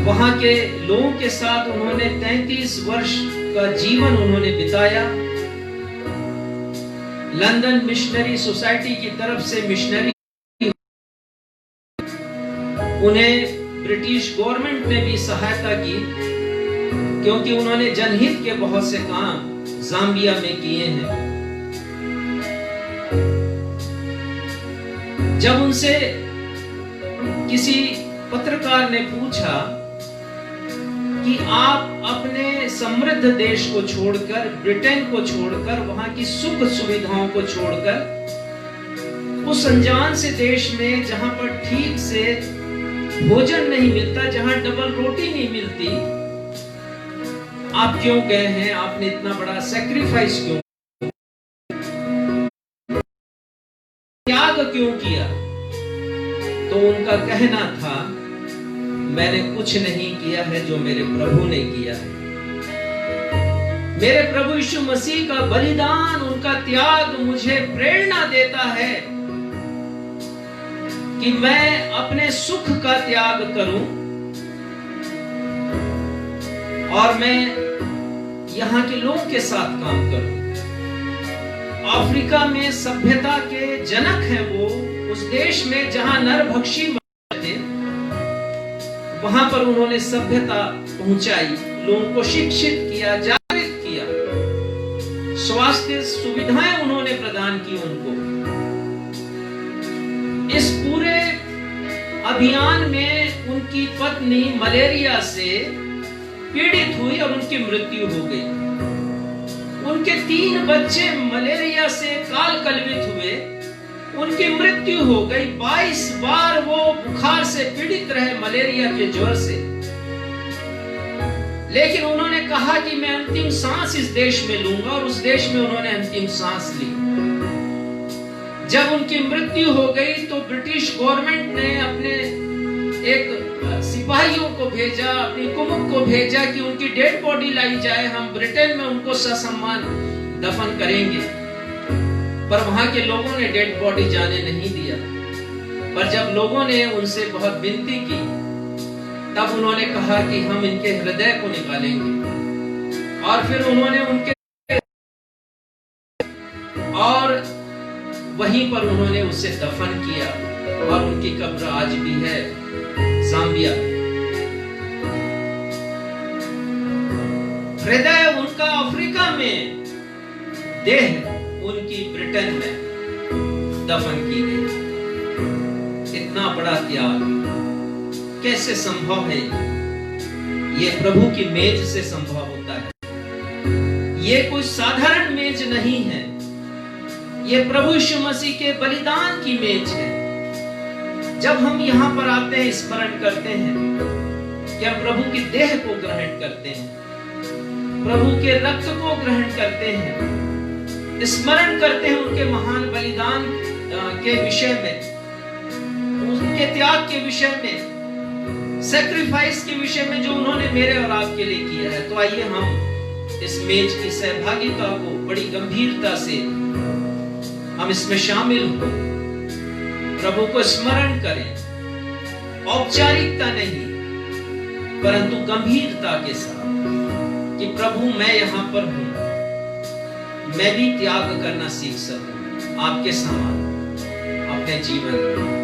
वहां के लोगों के साथ उन्होंने 33 वर्ष का जीवन उन्होंने बिताया। लंदन मिशनरी सोसाइटी की तरफ से मिशनरी उन्हें ब्रिटिश गवर्नमेंट ने भी सहायता की, क्योंकि उन्होंने जनहित के बहुत से काम जाम्बिया में किए हैं। जब उनसे किसी पत्रकार ने पूछा कि आप अपने समृद्ध देश को छोड़कर, ब्रिटेन को छोड़कर, वहां की सुख सुविधाओं को छोड़कर, उस अनजान से देश में जहां पर ठीक से भोजन नहीं मिलता, जहां डबल रोटी नहीं मिलती, आप क्यों गए हैं? आपने इतना बड़ा सैक्रिफाइस क्यों, त्याग क्यों किया? तो उनका कहना था, मैंने कुछ नहीं किया है जो मेरे प्रभु ने किया है। मेरे प्रभु यीशु मसीह का बलिदान, उनका त्याग मुझे प्रेरणा देता है कि मैं अपने सुख का त्याग करूं और मैं यहाँ के लोगों के साथ काम करूं। अफ्रीका में सभ्यता के जनक हैं वो। उस देश में जहां नरभक्षी थे, वहां पर उन्होंने सभ्यता पहुंचाई, लोगों को शिक्षित किया, जागृत किया, स्वास्थ्य सुविधाएं उन्होंने प्रदान की उनको। इस पूरे अभियान में उनकी पत्नी मलेरिया से पीड़ित हुई और उनकी मृत्यु हो गई। उनके 3 बच्चे मलेरिया से काल कलवित हुए, उनकी मृत्यु हो गई। 22 बार वो बुखार से पीड़ित रहे, मलेरिया के ज्वर से। लेकिन उन्होंने कहा कि मैं अंतिम सांस इस देश में लूंगा, और उस देश में उन्होंने अंतिम सांस ली। जब उनकी मृत्यु हो गई तो ब्रिटिश गवर्नमेंट ने अपने एक सिपाहियों को भेजा, अपनी कुमुक को भेजा कि उनकी डेड बॉडी लाई जाए, हम ब्रिटेन में उनको ससम्मान दफन करेंगे। पर वहां के लोगों ने डेड बॉडी जाने नहीं दिया। पर जब लोगों ने उनसे बहुत विनती की, तब उन्होंने कहा कि हम इनके हृदय को निकालेंगे। और फिर उन्होंने उनके और वहीं पर उन्होंने उसे दफन किया, और उनकी कब्र आज भी है ज़ाम्बिया। हृदय उनका अफ्रीका में, देह उनकी ब्रिटेन में दफन की गई। इतना बड़ा त्याग कैसे संभव है? ये प्रभु की मेज से संभव होता है। ये कोई साधारण मेज नहीं है, ये प्रभु यीशु मसीह के बलिदान की मेज है। जब हम यहाँ पर आते हैं, स्मरण करते हैं कि हम प्रभु की देह को ग्रहण करते हैं, प्रभु के रक्त को ग्रहण करते हैं, स्मरण करते हैं उनके महान बलिदान के विषय में, उनके त्याग के विषय में, सैक्रिफाइस के विषय में जो उन्होंने मेरे और आपके लिए किया है। तो आइए हम इस मेज की सहभागिता को बड़ी गंभीरता से हम इसमें शामिल हो, प्रभु को स्मरण करें। औपचारिकता नहीं, परंतु गंभीरता के साथ कि प्रभु मैं यहां पर हूं, मैं भी त्याग करना सीख सकूं आपके समान अपने जीवन में।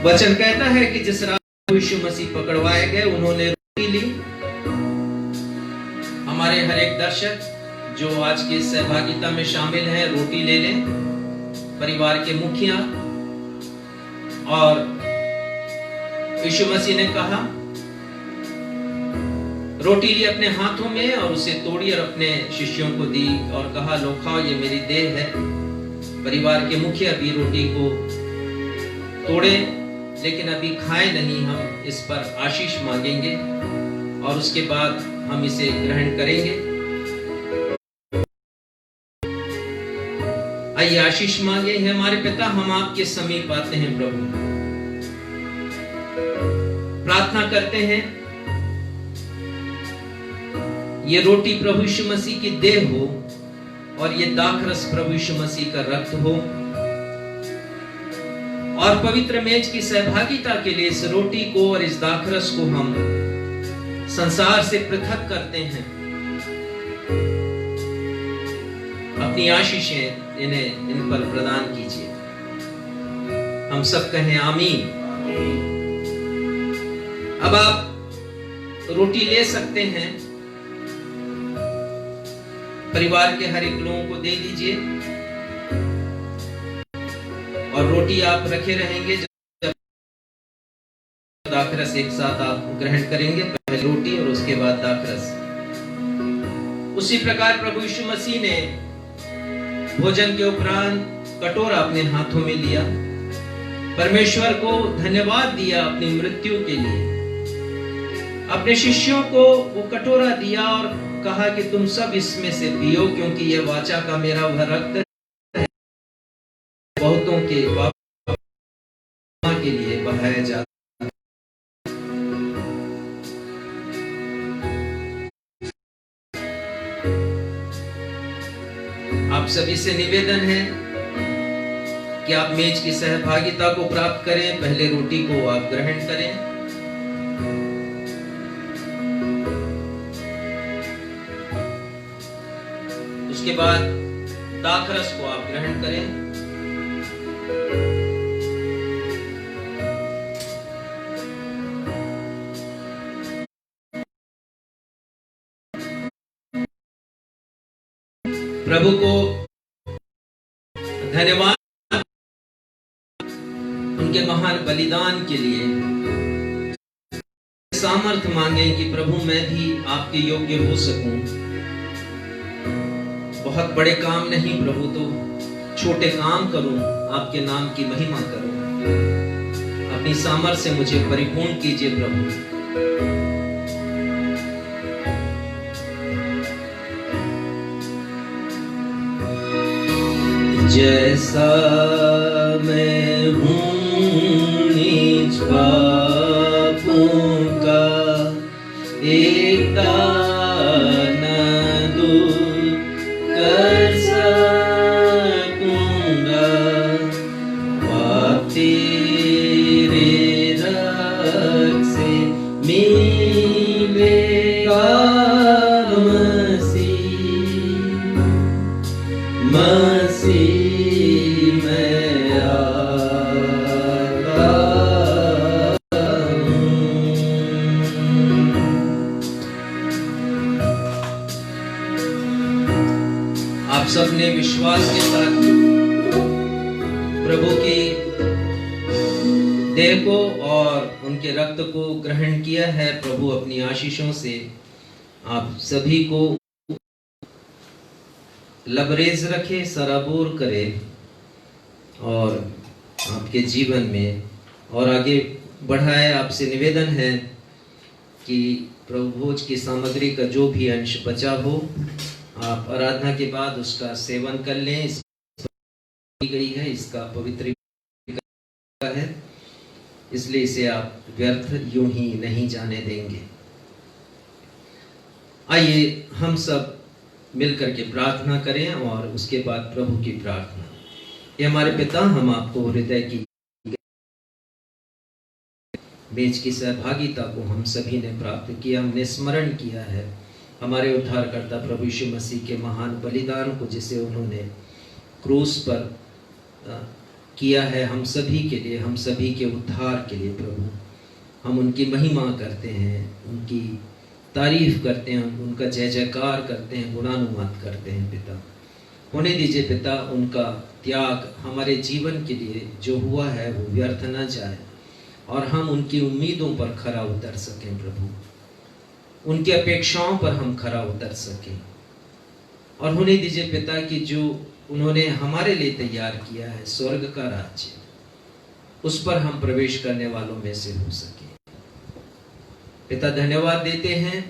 वचन कहता है कि जिस रात यीशु मसीह पकड़वाए गए, उन्होंने रोटी ली। हमारे हर एक दर्शक जो आज की सहभागिता में शामिल है, रोटी ले लें। परिवार के मुखिया, और यीशु मसीह ने कहा, रोटी ली अपने हाथों में और उसे तोड़ी और अपने शिष्यों को दी और कहा, लो खाओ, ये मेरी देह है। परिवार के मुखिया भी रोटी को तोड़े, लेकिन अभी खाए नहीं, हम इस पर आशीष मांगेंगे और उसके बाद हम इसे ग्रहण करेंगे। आइए आशीष मांगे। हैं हमारे पिता, हम आपके समीप आते हैं प्रभु, प्रार्थना करते हैं ये रोटी प्रभु यीशु मसीह की देह हो और ये दाखरस प्रभु यीशु मसीह का रक्त हो, और पवित्र मेज की सहभागिता के लिए इस रोटी को और इस दाखरस को हम संसार से पृथक करते हैं। अपनी आशीषें इन्हें इन पर प्रदान कीजिए। हम सब कहें आमीन। अब आप रोटी ले सकते हैं, परिवार के हर एक लोगों को दे दीजिए, और रोटी आप रखे रहेंगे जब दाखरस एक साथ आप ग्रहण करेंगे, पहले रोटी और उसके बाद दाखरस। उसी प्रकार प्रभु यीशु मसीह ने भोजन के उपरांत कटोरा अपने हाथों में लिया, परमेश्वर को धन्यवाद दिया अपनी मृत्यु के लिए, अपने शिष्यों को वो कटोरा दिया और कहा कि तुम सब इसमें से पियो, क्योंकि यह वाचा का मेरा वह रक्त है, बहुतों के पाप के लिए बहाया जाता। आप सभी से निवेदन है कि आप मेज की सहभागिता को प्राप्त करें। पहले रोटी को आप ग्रहण करें, उसके बाद दाखरस को आप ग्रहण करें। प्रभु को धन्यवाद उनके महान बलिदान के लिए, सामर्थ्य मांगे कि प्रभु मैं भी आपके योग्य हो सकूं। बहुत बड़े काम नहीं प्रभु, तो छोटे काम करूं, आपके नाम की महिमा करूं। अपनी सामर्थ्य से मुझे परिपूर्ण कीजिए प्रभु। जैसा मैं हूँ नीच पापों का एक दाना दूर कर सकूंगा, पाप तेरे रक्त से मिलेगा मसीह मैं आता हूँ। आप सबने विश्वास के साथ प्रभु की देह को और उनके रक्त को ग्रहण किया है। प्रभु अपनी आशीषों से आप सभी को लबरेज रखे, सराबोर करे और आपके जीवन में और आगे बढ़ाए। आपसे निवेदन है कि प्रभु भोज की सामग्री का जो भी अंश बचा हो आप आराधना के बाद उसका सेवन कर लें। गई है इसका पवित्र है, इसलिए इसे आप व्यर्थ यूं ही नहीं जाने देंगे। आइए हम सब मिलकर के प्रार्थना करें और उसके बाद प्रभु की प्रार्थना। ये हमारे पिता, हम आपको हृदय की बेच की सहभागिता को हम सभी ने प्राप्त किया, हमने स्मरण किया है हमारे उद्धारकर्ता प्रभु यीशु मसीह के महान बलिदान को, जिसे उन्होंने क्रूस पर किया है हम सभी के लिए, हम सभी के उद्धार के लिए। प्रभु हम उनकी महिमा करते हैं, उनकी तारीफ करते हैं, उनका जय जयकार करते हैं, गुणानुवाद करते हैं। पिता होने दीजिए पिता, उनका त्याग हमारे जीवन के लिए जो हुआ है वो व्यर्थ न जाए और हम उनकी उम्मीदों पर खरा उतर सकें। प्रभु उनकी अपेक्षाओं पर हम खरा उतर सकें और होने दीजिए पिता कि जो उन्होंने हमारे लिए तैयार किया है स्वर्ग का राज्य, उस पर हम प्रवेश करने वालों में से हो सके। पिता धन्यवाद देते हैं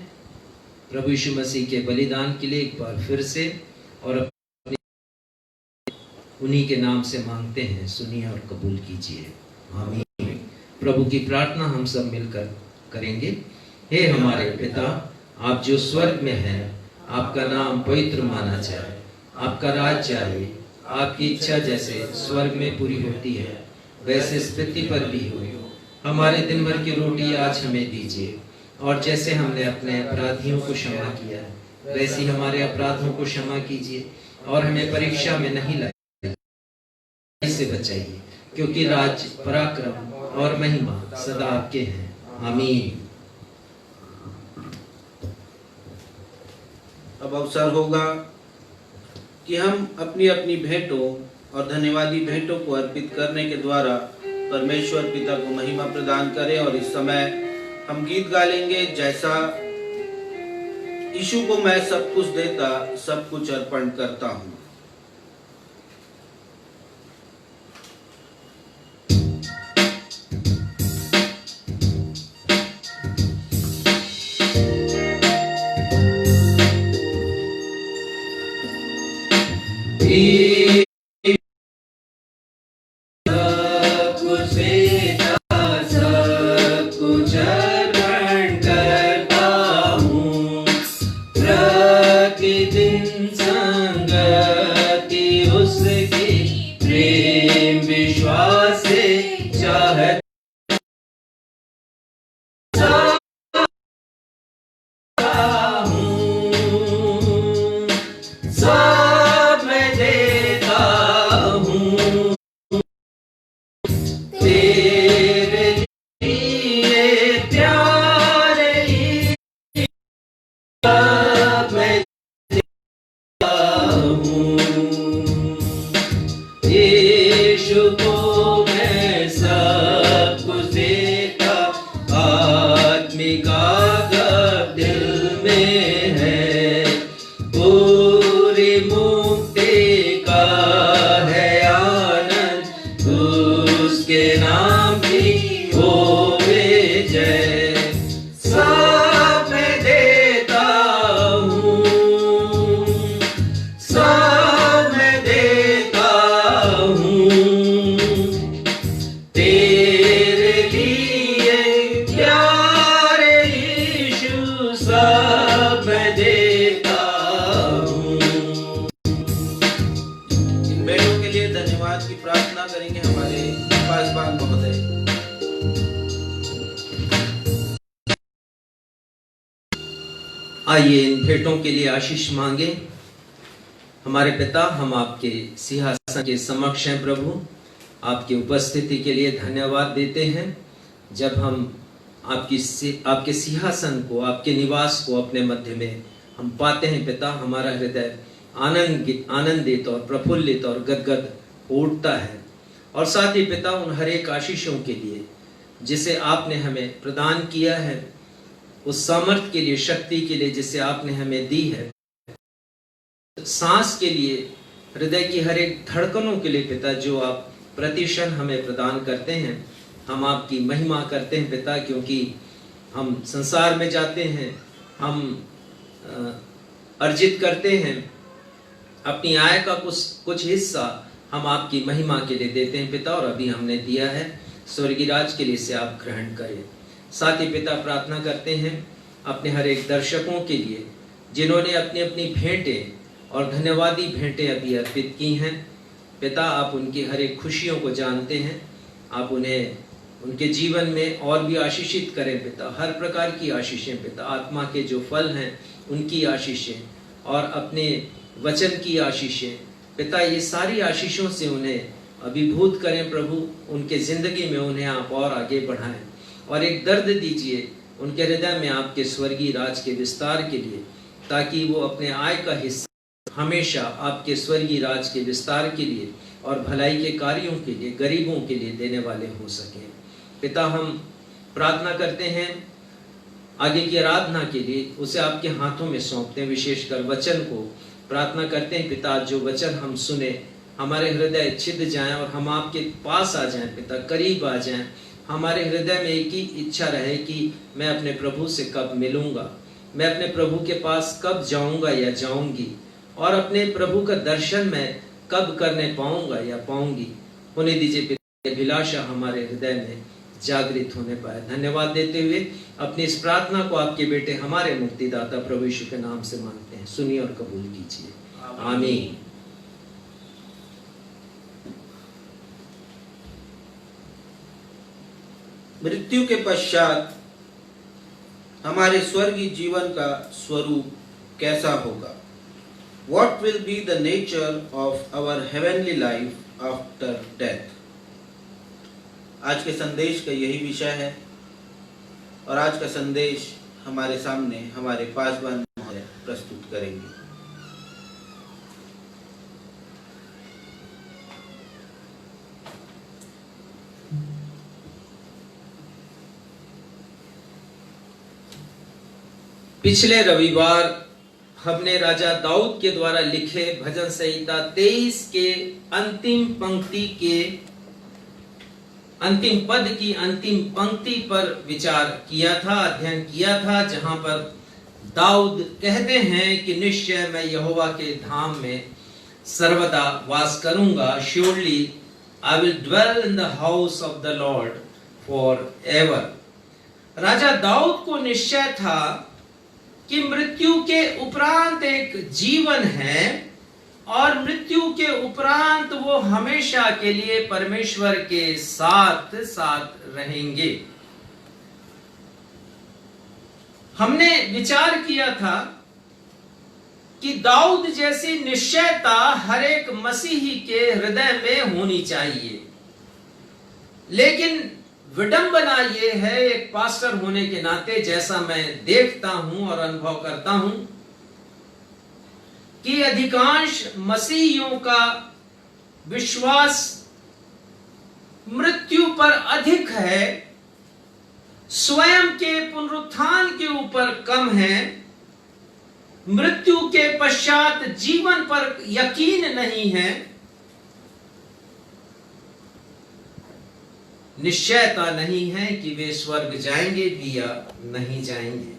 प्रभु यीशु मसीह के बलिदान के लिए एक बार फिर से, और उन्हीं के नाम से मांगते हैं, सुनिए और कबूल कीजिए, आमीन। प्रभु की प्रार्थना हम सब मिलकर करेंगे। हे हमारे पिता, आप जो स्वर्ग में हैं, आपका नाम पवित्र माना जाए, आपका राज्य आए, आपकी इच्छा जैसे स्वर्ग में पूरी होती है वैसे इस पृथ्वी पर भी हो। हमारे दिन भर की रोटी आज हमें दीजिए, और जैसे हमने अपने अपराधियों को क्षमा किया है वैसे हमारे अपराधों को क्षमा कीजिए, और हमें परीक्षा में नहीं लाइए से बचाइए, क्योंकि राज्य, पराक्रम और महिमा सदा आपके हैं, आमीन। अब अवसर होगा कि हम अपनी अपनी भेंटों और धन्यवादी भेंटों को अर्पित करने के द्वारा परमेश्वर पिता को महिमा प्रदान करें। और इस समय हम गीत गा लेंगे, जैसा यीशु को मैं सब कुछ देता, सब कुछ अर्पण करता हूँ। आइए इन भेंटों के लिए आशीष मांगे। हमारे पिता, हम आपके सिंहासन के समक्ष हैं प्रभु, आपकी उपस्थिति के लिए धन्यवाद देते हैं। जब हम आपके सिंहासन को, आपके निवास को अपने मध्य में हम पाते हैं पिता, हमारा हृदय आनंदित और प्रफुल्लित और गदगद उठता है। और साथ ही पिता, उन हर एक आशीषों के लिए जिसे आपने हमें प्रदान किया है, उस सामर्थ्य के लिए, शक्ति के लिए जिसे आपने हमें दी है, सांस के लिए, हृदय की हर एक धड़कनों के लिए पिता, जो आप प्रतिक्षण हमें प्रदान करते हैं, हम आपकी महिमा करते हैं पिता। क्योंकि हम संसार में जाते हैं, हम अर्जित करते हैं, अपनी आय का कुछ हिस्सा हम आपकी महिमा के लिए देते हैं पिता, और अभी हमने दिया है स्वर्गीय राज के लिए, से आप ग्रहण करें। साथ ही पिता, प्रार्थना करते हैं अपने हर एक दर्शकों के लिए जिन्होंने अपनी अपनी भेंटें और धन्यवादी भेंटें अभी अर्पित की हैं। पिता, आप उनकी हर एक खुशियों को जानते हैं, आप उन्हें उनके जीवन में और भी आशीषित करें पिता, हर प्रकार की आशीषें पिता, आत्मा के जो फल हैं उनकी आशीषें और अपने वचन की आशीषें पिता, ये सारी आशीषों से उन्हें अभिभूत करें प्रभु। उनके जिंदगी में उन्हें आप और आगे बढ़ाएं और एक दर्द दीजिए उनके हृदय में आपके स्वर्गीय राज के विस्तार के लिए, ताकि वो अपने आय का हिस्सा हमेशा आपके स्वर्गीय राज के विस्तार के लिए और भलाई के कार्यों के लिए, गरीबों के लिए देने वाले हो सकें पिता। हम प्रार्थना करते हैं आगे की आराधना के लिए, उसे आपके हाथों में सौंपते हैं, विशेषकर वचन को प्रार्थना करते हैं पिता, जो वचन हम सुने हमारे हृदय छिद जाएं और हम आपके पास आ जाएं पिता, करीब आ जाएं। हमारे हृदय में एक ही इच्छा रहे कि मैं अपने प्रभु से कब मिलूंगा, मैं अपने प्रभु के पास कब जाऊंगा या जाऊंगी, और अपने प्रभु का दर्शन मैं कब करने पाऊंगा या पाऊंगी। होने दीजिए पिता, अभिलाषा हमारे हृदय में जागृत होने पाए। धन्यवाद देते हुए अपनी इस प्रार्थना को आपके बेटे हमारे मुक्तिदाता प्रभु यीशु के नाम से मांगते हैं, सुनिए और कबूल कीजिए, आमीन। मृत्यु के पश्चात हमारे स्वर्गीय जीवन का स्वरूप कैसा होगा? What will be the nature of our heavenly life after death? आज के संदेश का यही विषय है और आज का संदेश हमारे सामने हमारे पासवान महोदय प्रस्तुत करेंगे। पिछले रविवार हमने राजा दाऊद के द्वारा लिखे भजन संहिता 23 के अंतिम पंक्ति के अंतिम पद की अंतिम पंक्ति पर विचार किया था, अध्ययन किया था, जहां पर दाऊद कहते हैं कि निश्चय मैं यहोवा के धाम में सर्वदा वास करूंगा। Surely I will dwell in the house of the Lord forever। राजा दाऊद को निश्चय था कि मृत्यु के उपरांत एक जीवन है और मृत्यु के उपरांत वो हमेशा के लिए परमेश्वर के साथ साथ रहेंगे। हमने विचार किया था कि दाऊद जैसी निश्चयता हर एक मसीही के हृदय में होनी चाहिए, लेकिन विडंबना ये है, एक पास्टर होने के नाते जैसा मैं देखता हूं और अनुभव करता हूं, कि अधिकांश मसीहियों का विश्वास मृत्यु पर अधिक है, स्वयं के पुनरुत्थान के ऊपर कम है, मृत्यु के पश्चात जीवन पर यकीन नहीं है, निश्चयता नहीं है कि वे स्वर्ग जाएंगे भी या नहीं जाएंगे।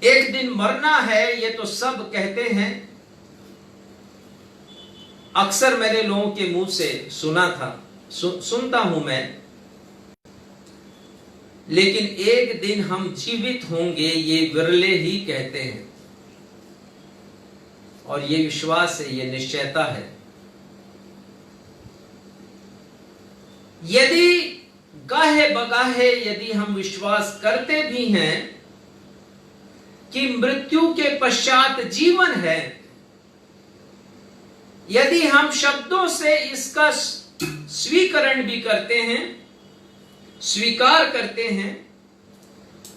एक दिन मरना है ये तो सब कहते हैं, अक्सर मैंने लोगों के मुंह से सुना था, सुनता हूं मैं, लेकिन एक दिन हम जीवित होंगे ये विरले ही कहते हैं, और ये विश्वास है, ये निश्चयता है। यदि गाहे बगाहे यदि हम विश्वास करते भी हैं कि मृत्यु के पश्चात जीवन है, यदि हम शब्दों से इसका स्वीकरण भी करते हैं, स्वीकार करते हैं,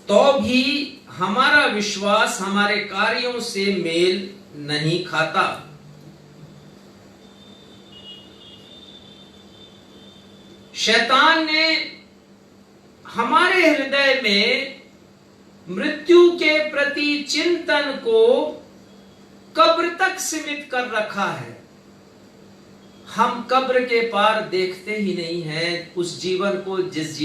तो भी हमारा विश्वास हमारे कार्यों से मेल नहीं खाता। शैतान ने हमारे हृदय में मृत्यु के प्रति चिंतन को कब्र तक सीमित कर रखा है। हम कब्र के पार देखते ही नहीं हैं उस जीवन को, जिस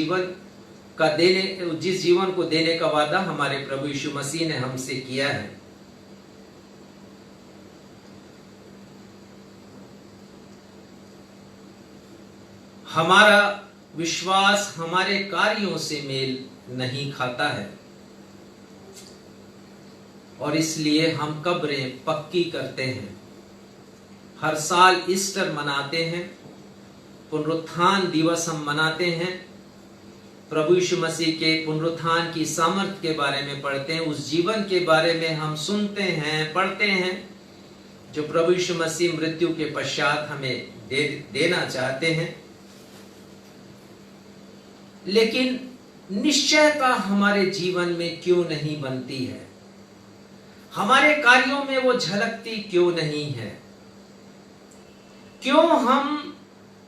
जीवन को देने का वादा हमारे प्रभु यीशु मसीह ने हमसे किया है। हमारा विश्वास हमारे कार्यों से मेल नहीं खाता है और इसलिए हम कब्रें पक्की करते हैं। हर साल ईस्टर मनाते हैं, पुनरुत्थान दिवस हम मनाते हैं, प्रभु यीशु मसीह के पुनरुत्थान की सामर्थ्य के बारे में पढ़ते हैं, उस जीवन के बारे में हम सुनते हैं, पढ़ते हैं जो प्रभु यीशु मसीह मृत्यु के पश्चात हमें देना चाहते हैं। लेकिन निश्चयता हमारे जीवन में क्यों नहीं बनती है? हमारे कार्यों में वो झलकती क्यों नहीं है? क्यों हम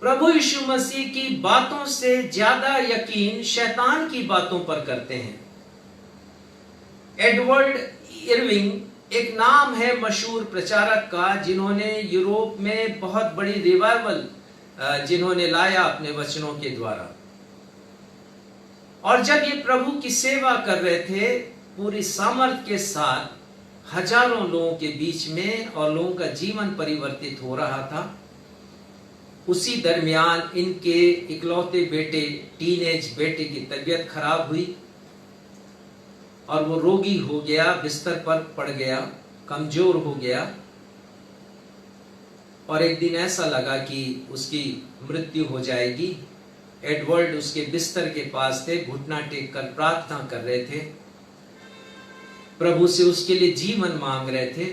प्रभु यीशु मसीह की बातों से ज्यादा यकीन शैतान की बातों पर करते हैं? एडवर्ड इरविंग एक नाम है मशहूर प्रचारक का, जिन्होंने यूरोप में बहुत बड़ी रिवाइवल जिन्होंने लाया अपने वचनों के द्वारा। और जब ये प्रभु की सेवा कर रहे थे पूरी सामर्थ्य के साथ हजारों लोगों के बीच में और लोगों का जीवन परिवर्तित हो रहा था, उसी दरमियान इनके इकलौते बेटे, टीनेज बेटे की तबीयत खराब हुई और वो रोगी हो गया, बिस्तर पर पड़ गया, कमजोर हो गया और एक दिन ऐसा लगा कि उसकी मृत्यु हो जाएगी। एडवर्ड उसके बिस्तर के पास थे, घुटना टेक कर प्रार्थना कर रहे थे, प्रभु से उसके लिए जीवन मांग रहे थे,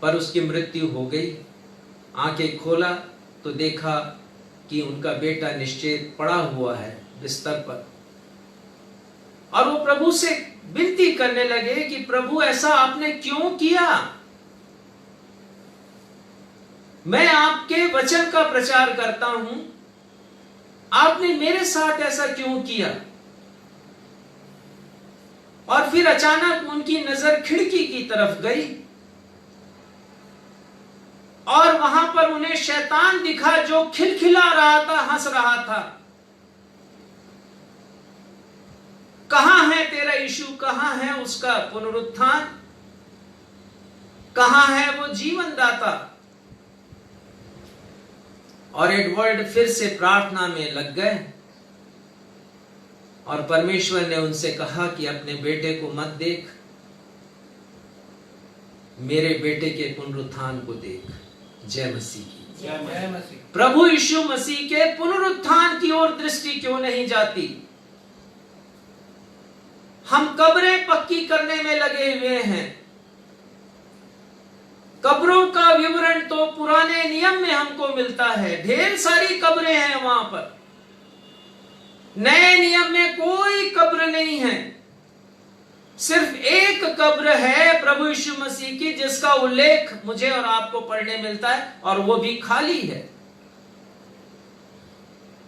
पर उसकी मृत्यु हो गई। आंखें खोला तो देखा कि उनका बेटा निश्चेत पड़ा हुआ है बिस्तर पर, और वो प्रभु से विनती करने लगे कि प्रभु ऐसा आपने क्यों किया? मैं आपके वचन का प्रचार करता हूं, आपने मेरे साथ ऐसा क्यों किया? और फिर अचानक उनकी नजर खिड़की की तरफ गई और वहां पर उन्हें शैतान दिखा जो खिलखिला रहा था, हंस रहा था। कहां है तेरा यीशु? कहां है उसका पुनरुत्थान? कहां है वो जीवनदाता? और एडवर्ड फिर से प्रार्थना में लग गए और परमेश्वर ने उनसे कहा कि अपने बेटे को मत देख, मेरे बेटे के पुनरुत्थान को देख। जय मसीह की जय मसीह। प्रभु यीशु मसीह के पुनरुत्थान की ओर दृष्टि क्यों नहीं जाती? हम कब्रें पक्की करने में लगे हुए हैं। कब्रों का विवरण तो पुराने नियम में हमको मिलता है, ढेर सारी कब्रें हैं वहां पर। नए नियम में कोई कब्र नहीं है, सिर्फ एक कब्र है प्रभु यीशु मसीह की, जिसका उल्लेख मुझे और आपको पढ़ने मिलता है, और वो भी खाली है।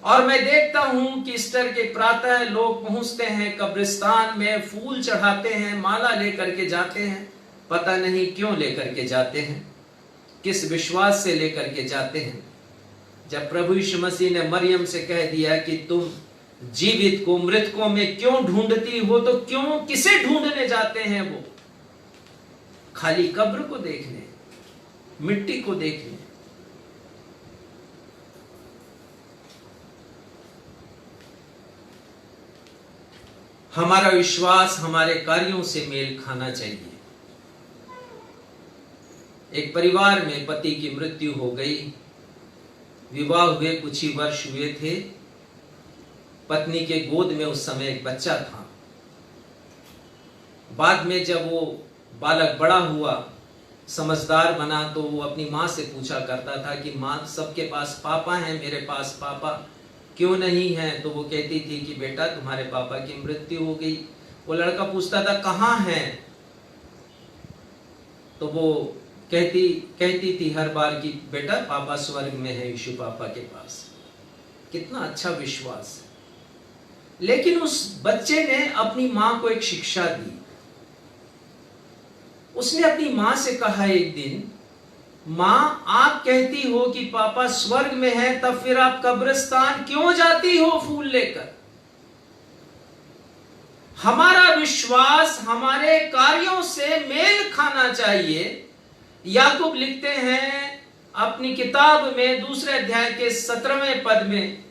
और मैं देखता हूं कि ईस्टर के प्रातः लोग पहुंचते हैं कब्रिस्तान में, फूल चढ़ाते हैं, माला लेकर के जाते हैं। पता नहीं क्यों लेकर के जाते हैं, किस विश्वास से लेकर के जाते हैं। जब प्रभु यीशु मसीह ने मरियम से कह दिया कि तुम जीवित को मृतकों में क्यों ढूंढती हो, तो क्यों, किसे ढूंढने जाते हैं? वो खाली कब्र को देखने, मिट्टी को देखने। हमारा विश्वास हमारे कार्यों से मेल खाना चाहिए। एक परिवार में पति की मृत्यु हो गई, विवाह हुए कुछ ही वर्ष हुए थे, पत्नी के गोद में उस समय एक बच्चा था। बाद में जब वो बालक बड़ा हुआ, समझदार बना, तो वो अपनी माँ से पूछा करता था कि माँ, सबके पास पापा हैं, मेरे पास पापा क्यों नहीं है? तो वो कहती थी कि बेटा तुम्हारे पापा की मृत्यु हो गई। वो लड़का पूछता था कहाँ हैं? तो वो कहती थी हर बार कि बेटा पापा स्वर्ग में है, यीशु पापा के पास। कितना अच्छा विश्वास है। लेकिन उस बच्चे ने अपनी माँ को एक शिक्षा दी। उसने अपनी माँ से कहा एक दिन, माँ आप कहती हो कि पापा स्वर्ग में है, तब फिर आप कब्रिस्तान क्यों जाती हो फूल लेकर? हमारा विश्वास हमारे कार्यों से मेल खाना चाहिए। याकूब लिखते हैं अपनी किताब में दूसरे अध्याय के 17वें पद में,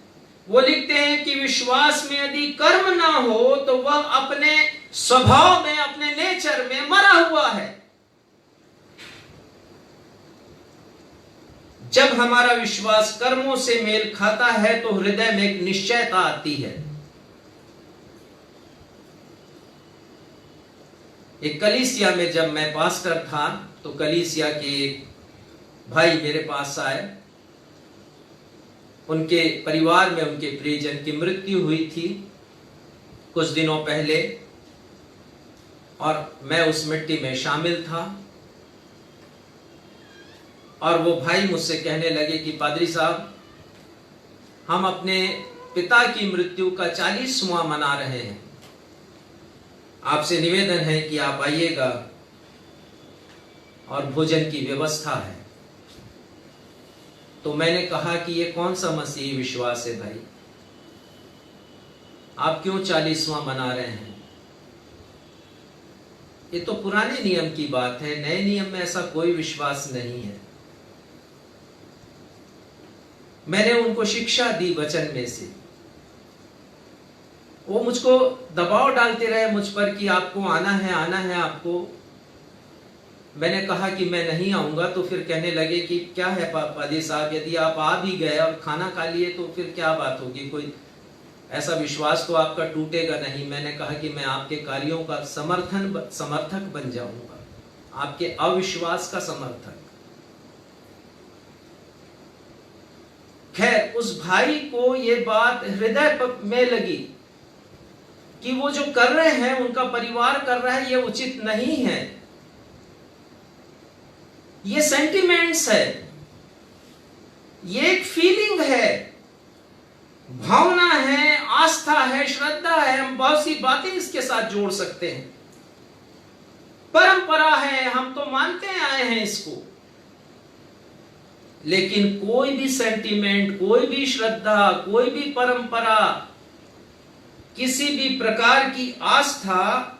वो लिखते हैं कि विश्वास में यदि कर्म ना हो तो वह अपने स्वभाव में, अपने नेचर में मरा हुआ है। जब हमारा विश्वास कर्मों से मेल खाता है तो हृदय में एक निश्चयता आती है। एक कलीसिया में जब मैं पास्टर था तो कलीसिया के एक भाई मेरे पास आए। उनके परिवार में उनके प्रियजन की मृत्यु हुई थी कुछ दिनों पहले, और मैं उस मिट्टी में शामिल था। और वो भाई मुझसे कहने लगे कि पादरी साहब, हम अपने पिता की मृत्यु का 40वां मना रहे हैं, आपसे निवेदन है कि आप आइएगा और भोजन की व्यवस्था है। तो मैंने कहा कि ये कौन सा मसीही विश्वास है भाई, आप क्यों 40वां मना रहे हैं? ये तो पुराने नियम की बात है, नए नियम में ऐसा कोई विश्वास नहीं है। मैंने उनको शिक्षा दी वचन में से। वो मुझको दबाव डालते रहे मुझ पर कि आपको आना है आपको। मैंने कहा कि मैं नहीं आऊंगा। तो फिर कहने लगे कि क्या है पादी साहब, यदि आप आ भी गए और खाना खा लिए तो फिर क्या बात होगी, कोई ऐसा विश्वास तो आपका टूटेगा नहीं। मैंने कहा कि मैं आपके कार्यों का समर्थक बन जाऊंगा, आपके अविश्वास का समर्थक। खैर, उस भाई को ये बात हृदय में लगी कि वो जो कर रहे हैं, उनका परिवार कर रहा है, ये उचित नहीं है। ये सेंटिमेंट्स है, ये एक फीलिंग है, भावना है, आस्था है, श्रद्धा है। हम बहुत सी बातें इसके साथ जोड़ सकते हैं। परंपरा है, हम तो मानते आए हैं इसको। लेकिन कोई भी सेंटिमेंट, कोई भी श्रद्धा, कोई भी परंपरा, किसी भी प्रकार की आस्था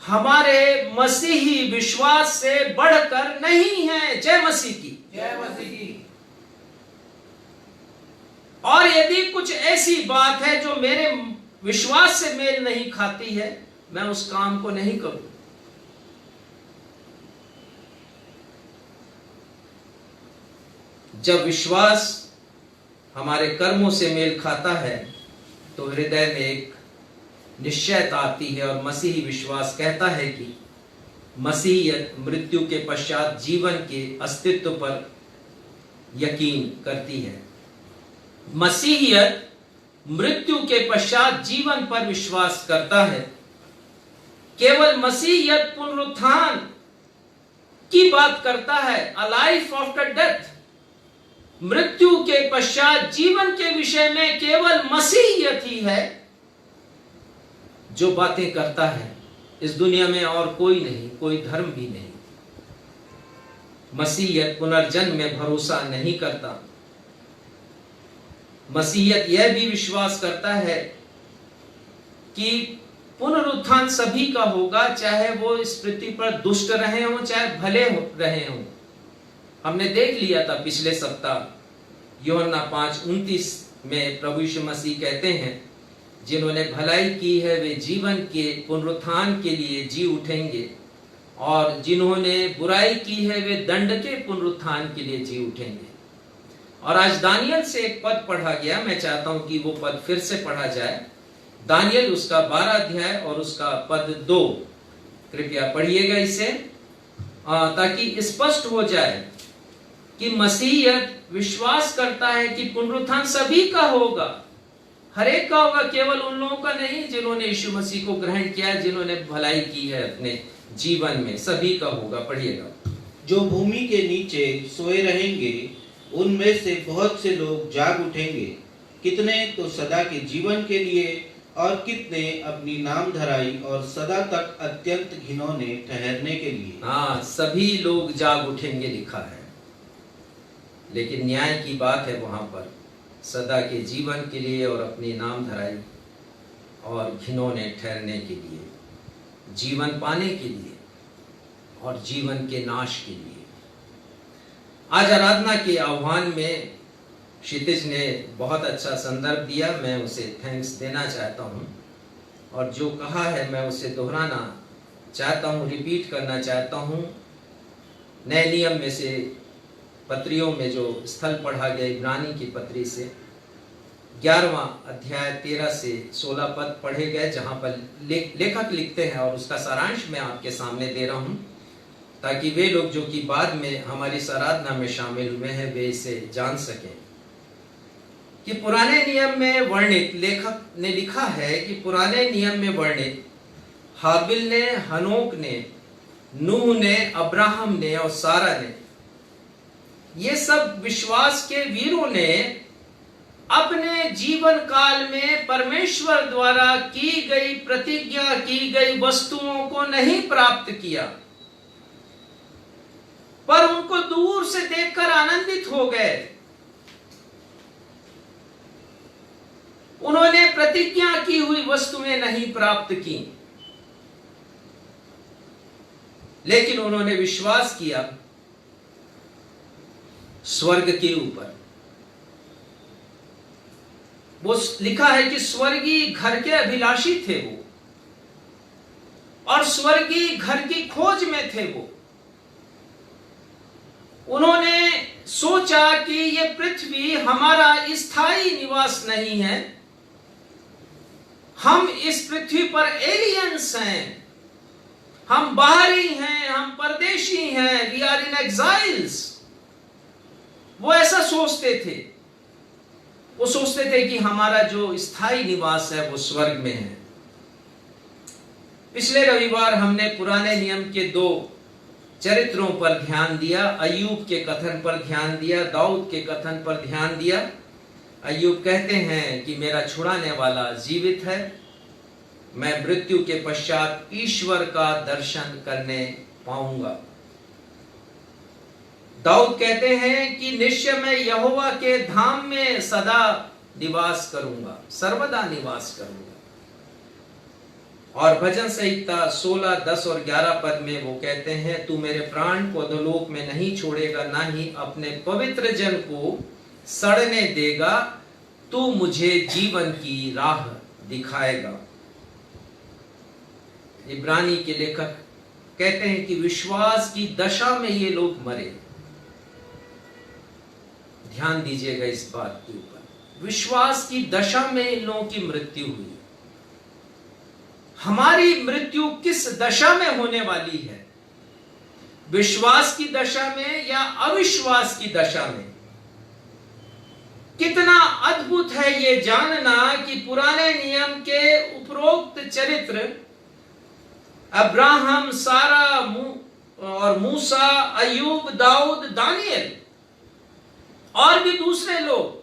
हमारे मसीही विश्वास से बढ़कर नहीं है। जय मसीह की, जय मसीह की। और यदि कुछ ऐसी बात है जो मेरे विश्वास से मेल नहीं खाती है, मैं उस काम को नहीं करूं। जब विश्वास हमारे कर्मों से मेल खाता है तो हृदय में एक निश्चयता आती है, और मसीही विश्वास कहता है कि मसीहियत मृत्यु के पश्चात जीवन के अस्तित्व पर यकीन करती है। मसीहियत मृत्यु के पश्चात जीवन पर विश्वास करता है। केवल मसीहियत पुनरुत्थान की बात करता है, अ लाइफ आफ्टर डेथ। मृत्यु के पश्चात जीवन के विषय में केवल मसीहियत ही है जो बातें करता है। इस दुनिया में और कोई नहीं, कोई धर्म भी नहीं। मसीहियत पुनर्जन्म में भरोसा नहीं करता। मसीहियत यह भी विश्वास करता है कि पुनरुत्थान सभी का होगा, चाहे वो इस पृथ्वी पर दुष्ट रहे हों, चाहे भले रहे हों। हमने देख लिया था पिछले सप्ताह यूहन्ना 5:29 में प्रभु यीशु मसीह कहते हैं, जिन्होंने भलाई की है वे जीवन के पुनरुत्थान के लिए जी उठेंगे, और जिन्होंने बुराई की है वे दंड के पुनरुत्थान के लिए जी उठेंगे। और आज दानियल से एक पद पढ़ा गया, मैं चाहता हूं कि वो पद फिर से पढ़ा जाए। दानियल उसका 12 अध्याय और उसका पद 2। कृपया पढ़िएगा इसे ताकि स्पष्ट हो जाए कि मसीहियत विश्वास करता है कि पुनरुत्थान सभी का होगा, हर एक का होगा, केवल उन लोगों का नहीं जिन्होंने यीशु मसीह को ग्रहण किया, जिन्होंने भलाई की है अपने जीवन में, सभी का होगा। पढ़िएगा। जो भूमि के नीचे सोए रहेंगे उनमें से बहुत से लोग जाग उठेंगे, कितने तो सदा के जीवन के लिए और कितने अपनी नाम धराई और सदा तक अत्यंत घिनौने ठहरने के लिए। हाँ, सभी लोग जाग उठेंगे लिखा है, लेकिन न्याय की बात है वहां पर सदा के जीवन के लिए और अपनी नाम धराई और घिनौने ठहरने के लिए, जीवन पाने के लिए और जीवन के नाश के लिए। आज आराधना के आह्वान में क्षितिज ने बहुत अच्छा संदर्भ दिया, मैं उसे थैंक्स देना चाहता हूँ, और जो कहा है मैं उसे दोहराना चाहता हूँ, रिपीट करना चाहता हूँ। नए नियम में से पत्रियों में जो स्थल पढ़ा गया इब्रानी की पत्री से 11वां अध्याय 13 से 16 पद पढ़े गए, जहाँ पर लेखक लिखते हैं, और उसका सारांश मैं आपके सामने दे रहा हूँ ताकि वे लोग जो कि बाद में हमारी आराधना में शामिल हुए हैं वे इसे जान सकें कि पुराने नियम में वर्णित, लेखक ने लिखा है कि पुराने नियम में वर्णित हाबिल ने, हनोक ने, नूह ने, अब्राहम ने और सारा ने, ये सब विश्वास के वीरों ने अपने जीवन काल में परमेश्वर द्वारा की गई प्रतिज्ञा की गई वस्तुओं को नहीं प्राप्त किया, पर उनको दूर से देखकर आनंदित हो गए। उन्होंने प्रतिज्ञा की हुई वस्तुएं नहीं प्राप्त की, लेकिन उन्होंने विश्वास किया स्वर्ग के ऊपर। वो लिखा है कि स्वर्गीय घर के अभिलाषी थे वो, और स्वर्गीय घर की खोज में थे वो। उन्होंने सोचा कि ये पृथ्वी हमारा स्थायी निवास नहीं है, हम इस पृथ्वी पर एलियंस हैं, हम बाहरी हैं, हम परदेशी हैं, वी आर इन एग्जाइल्स। वो ऐसा सोचते थे। वो सोचते थे कि हमारा जो स्थायी निवास है वो स्वर्ग में है। पिछले रविवार हमने पुराने नियम के 2 चरित्रों पर ध्यान दिया, अय्यूब के कथन पर ध्यान दिया, दाऊद के कथन पर ध्यान दिया। अय्यूब कहते हैं कि मेरा छुड़ाने वाला जीवित है, मैं मृत्यु के पश्चात ईश्वर का दर्शन करने पाऊंगा। दाऊद कहते हैं कि निश्चय मैं यहोवा के धाम में सदा निवास करूंगा, सर्वदा निवास करूंगा। और भजन संहिता 16, 10 और 11 पद में वो कहते हैं, तू मेरे प्राण को अधोलोक में नहीं छोड़ेगा, ना ही अपने पवित्र जन को सड़ने देगा, तू मुझे जीवन की राह दिखाएगा। इब्रानी के लेखक कहते हैं कि विश्वास की दशा में ये लोग मरे। ध्यान दीजिएगा इस बात के ऊपर, विश्वास की दशा में इन लोगों की मृत्यु हुई। हमारी मृत्यु किस दशा में होने वाली है? विश्वास की दशा में या अविश्वास की दशा में? कितना अद्भुत है ये जानना कि पुराने नियम के उपरोक्त चरित्र अब्राहम, सारा और मूसा, अय्यूब, दाऊद, दानियल और भी दूसरे लोग,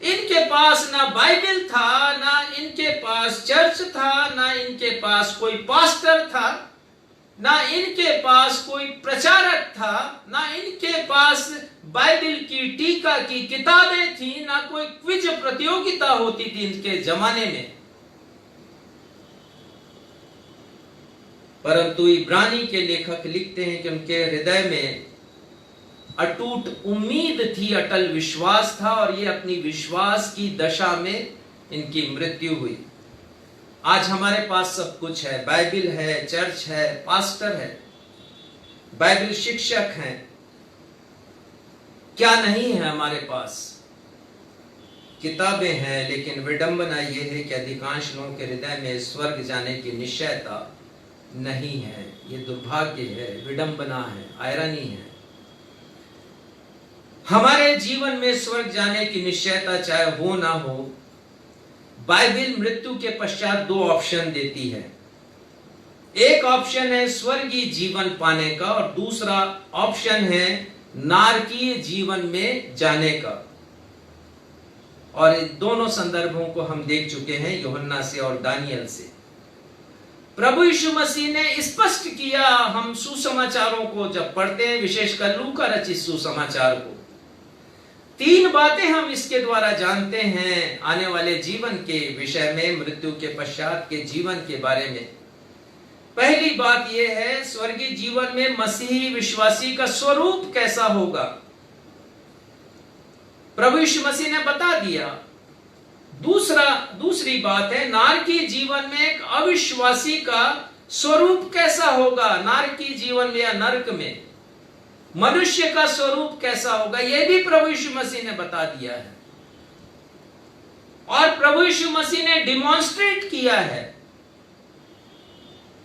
इनके पास ना बाइबल था, ना इनके पास चर्च था, ना इनके पास कोई पास्टर था, ना इनके पास कोई प्रचारक था, ना इनके पास बाइबल की टीका की किताबें थी, ना कोई क्विज प्रतियोगिता होती थी इनके जमाने में। परंतु इब्रानी के लेखक लिखते हैं कि उनके हृदय में अटूट उम्मीद थी, अटल विश्वास था, और ये अपनी विश्वास की दशा में इनकी मृत्यु हुई। आज हमारे पास सब कुछ है, बाइबल है, चर्च है, पास्टर है, बाइबल शिक्षक हैं, क्या नहीं है हमारे पास? किताबें हैं, लेकिन विडंबना यह है कि अधिकांश लोगों के हृदय में स्वर्ग जाने की निश्चयता नहीं है। ये दुर्भाग्य है, विडंबना है, आयरनी है। हमारे जीवन में स्वर्ग जाने की निश्चयता चाहे हो ना हो, बाइबल मृत्यु के पश्चात दो ऑप्शन देती है। एक ऑप्शन है स्वर्गीय जीवन पाने का और दूसरा ऑप्शन है नारकीय जीवन में जाने का। और इन दोनों संदर्भों को हम देख चुके हैं यूहन्ना से और दानियल से। प्रभु यीशु मसीह ने स्पष्ट किया, हम सुसमाचारों को जब पढ़ते हैं, विशेषकर लूका रचित सुसमाचार को, तीन बातें हम इसके द्वारा जानते हैं आने वाले जीवन के विषय में, मृत्यु के पश्चात के जीवन के बारे में। पहली बात यह है स्वर्गीय जीवन में मसीही विश्वासी का स्वरूप कैसा होगा। प्रभु यीशु मसीह ने बता दिया। दूसरी बात है नारकीय जीवन में एक अविश्वासी का स्वरूप कैसा होगा। नारकीय जीवन में या नरक में मनुष्य का स्वरूप कैसा होगा, यह भी प्रभु यीशु मसीह ने बता दिया है। और प्रभु यीशु मसीह ने डिमॉन्स्ट्रेट किया है।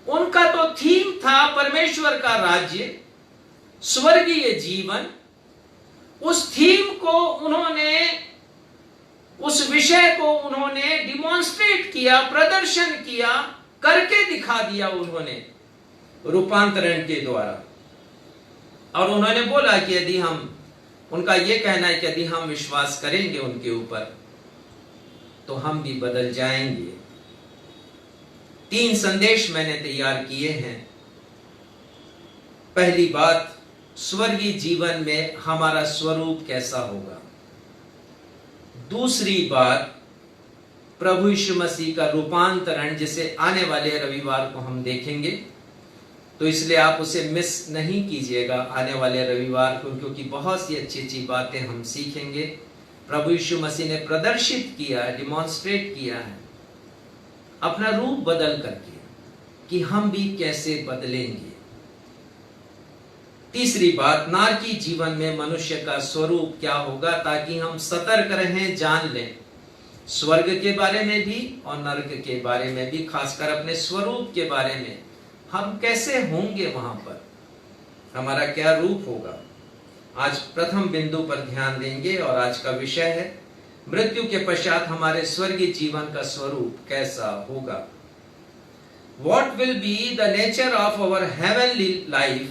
उनका तो थीम था परमेश्वर का राज्य, स्वर्गीय जीवन। उस थीम को उन्होंने, उस विषय को उन्होंने डिमॉन्स्ट्रेट किया, प्रदर्शन किया, करके दिखा दिया उन्होंने रूपांतरण के द्वारा। और उन्होंने बोला कि यदि हम, उनका यह कहना है कि यदि हम विश्वास करेंगे उनके ऊपर तो हम भी बदल जाएंगे। 3 संदेश मैंने तैयार किए हैं। पहली बात, स्वर्गीय जीवन में हमारा स्वरूप कैसा होगा। दूसरी बात, प्रभु यीशु मसीह का रूपांतरण, जिसे आने वाले रविवार को हम देखेंगे, तो इसलिए आप उसे मिस नहीं कीजिएगा आने वाले रविवार को, क्योंकि बहुत सी अच्छी अच्छी बातें हम सीखेंगे। प्रभु यीशु मसीह ने प्रदर्शित किया है, डिमॉन्स्ट्रेट किया है अपना रूप बदल करके, कि हम भी कैसे बदलेंगे। तीसरी बात, नारकीय जीवन में मनुष्य का स्वरूप क्या होगा, ताकि हम सतर्क रहें, जान लें स्वर्ग के बारे में भी और नरक के बारे में भी, खासकर अपने स्वरूप के बारे में। हम कैसे होंगे वहां पर, हमारा क्या रूप होगा। आज प्रथम बिंदु पर ध्यान देंगे और आज का विषय है मृत्यु के पश्चात हमारे स्वर्गीय जीवन का स्वरूप कैसा होगा। What will be the nature of our heavenly life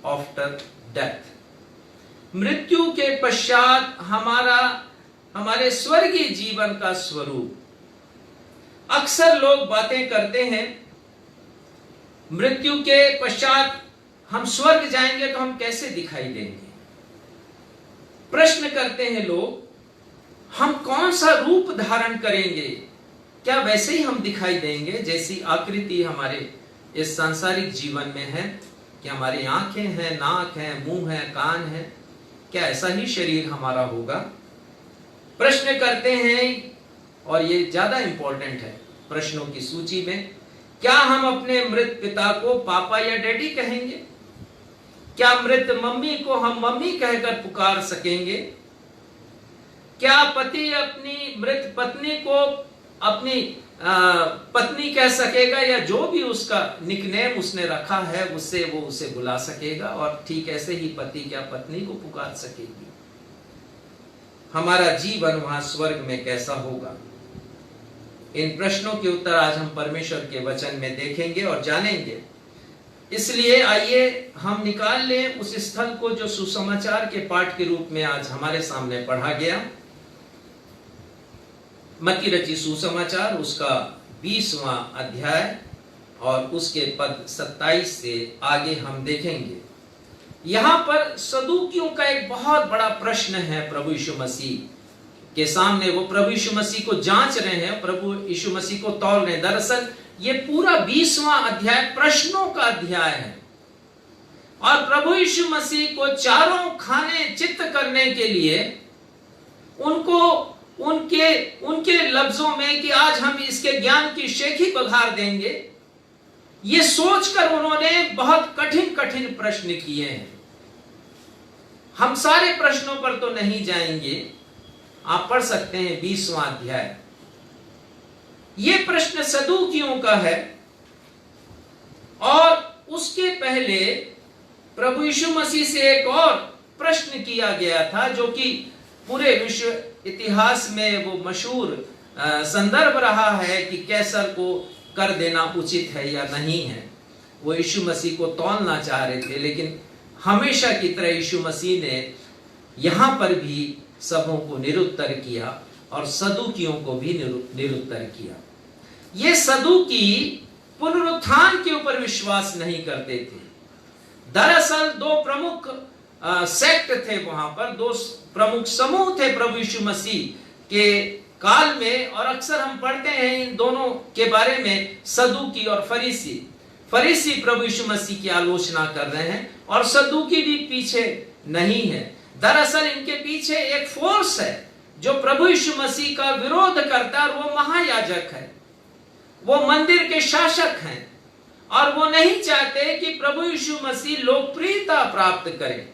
after death? मृत्यु के पश्चात हमारे स्वर्गीय जीवन का स्वरूप। अक्सर लोग बातें करते हैं मृत्यु के पश्चात हम स्वर्ग जाएंगे तो हम कैसे दिखाई देंगे। प्रश्न करते हैं लोग, हम कौन सा रूप धारण करेंगे, क्या वैसे ही हम दिखाई देंगे जैसी आकृति हमारे इस सांसारिक जीवन में है, कि हमारी आंखें हैं, नाक है, मुंह है, कान है, क्या ऐसा ही शरीर हमारा होगा। प्रश्न करते हैं, और ये ज्यादा इंपॉर्टेंट है प्रश्नों की सूची में, क्या हम अपने मृत पिता को पापा या डैडी कहेंगे? क्या मृत मम्मी को हम मम्मी कहकर पुकार सकेंगे? क्या पति अपनी मृत पत्नी को अपनी पत्नी कह सकेगा, या जो भी उसका निकनेम उसने रखा है उससे वो उसे बुला सकेगा? और ठीक ऐसे ही पति क्या पत्नी को पुकार सकेगी? हमारा जीवन वहां स्वर्ग में कैसा होगा? इन प्रश्नों के उत्तर आज हम परमेश्वर के वचन में देखेंगे और जानेंगे। इसलिए आइए हम निकाल लें उस स्थल को जो सुसमाचार के पाठ के रूप में आज हमारे सामने पढ़ा गया। मत्ती रचित सुसमाचार, उसका 20वां अध्याय और उसके पद 27 से आगे हम देखेंगे। यहां पर सदूकियों का एक बहुत बड़ा प्रश्न है प्रभु यीशु मसीह के सामने। वो प्रभु यीशु मसीह को जांच रहे हैं, प्रभु यीशु मसीह को तौल रहे हैं। दरअसल ये पूरा 20वां अध्याय प्रश्नों का अध्याय है, और प्रभु यीशु मसीह को चारों खाने चित्त करने के लिए उनको उनके लफ्जों में कि आज हम इसके ज्ञान की शेखी बघार देंगे, ये सोचकर उन्होंने बहुत कठिन कठिन प्रश्न किए हैं। हम सारे प्रश्नों पर तो नहीं जाएंगे, आप पढ़ सकते हैं 20वां अध्याय। ये प्रश्न सदूकियों का है। और उसके पहले प्रभु यीशु मसीह से एक और प्रश्न किया गया था, जो कि पूरे विश्व इतिहास में वो मशहूर संदर्भ रहा है कि कैसर को कर देना उचित है या नहीं है। वो यीशु मसीह को तौलना चाह रहे थे, लेकिन हमेशा की तरह यीशु मसीह ने यहां पर भी सबों को निरुत्तर किया और सदूकियों को भी निरुत्तर किया। ये सदूकी पुनरुत्थान के ऊपर विश्वास नहीं करते थे। दरअसल दो प्रमुख सेक्ट थे वहां पर, दो प्रमुख समूह थे प्रभु यीशु मसीह के काल में, और अक्सर हम पढ़ते हैं इन दोनों के बारे में, सदूकी और फरीसी। फरीसी प्रभु यीशु मसीह की आलोचना कर रहे हैं और सदूकी भी पीछे नहीं है। दरअसल इनके पीछे एक फोर्स है जो प्रभु यीशु मसीह का विरोध करता है, और वो महायाजक है, वो मंदिर के शासक हैं, और वो नहीं चाहते कि प्रभु यीशु मसीह लोकप्रियता प्राप्त करें।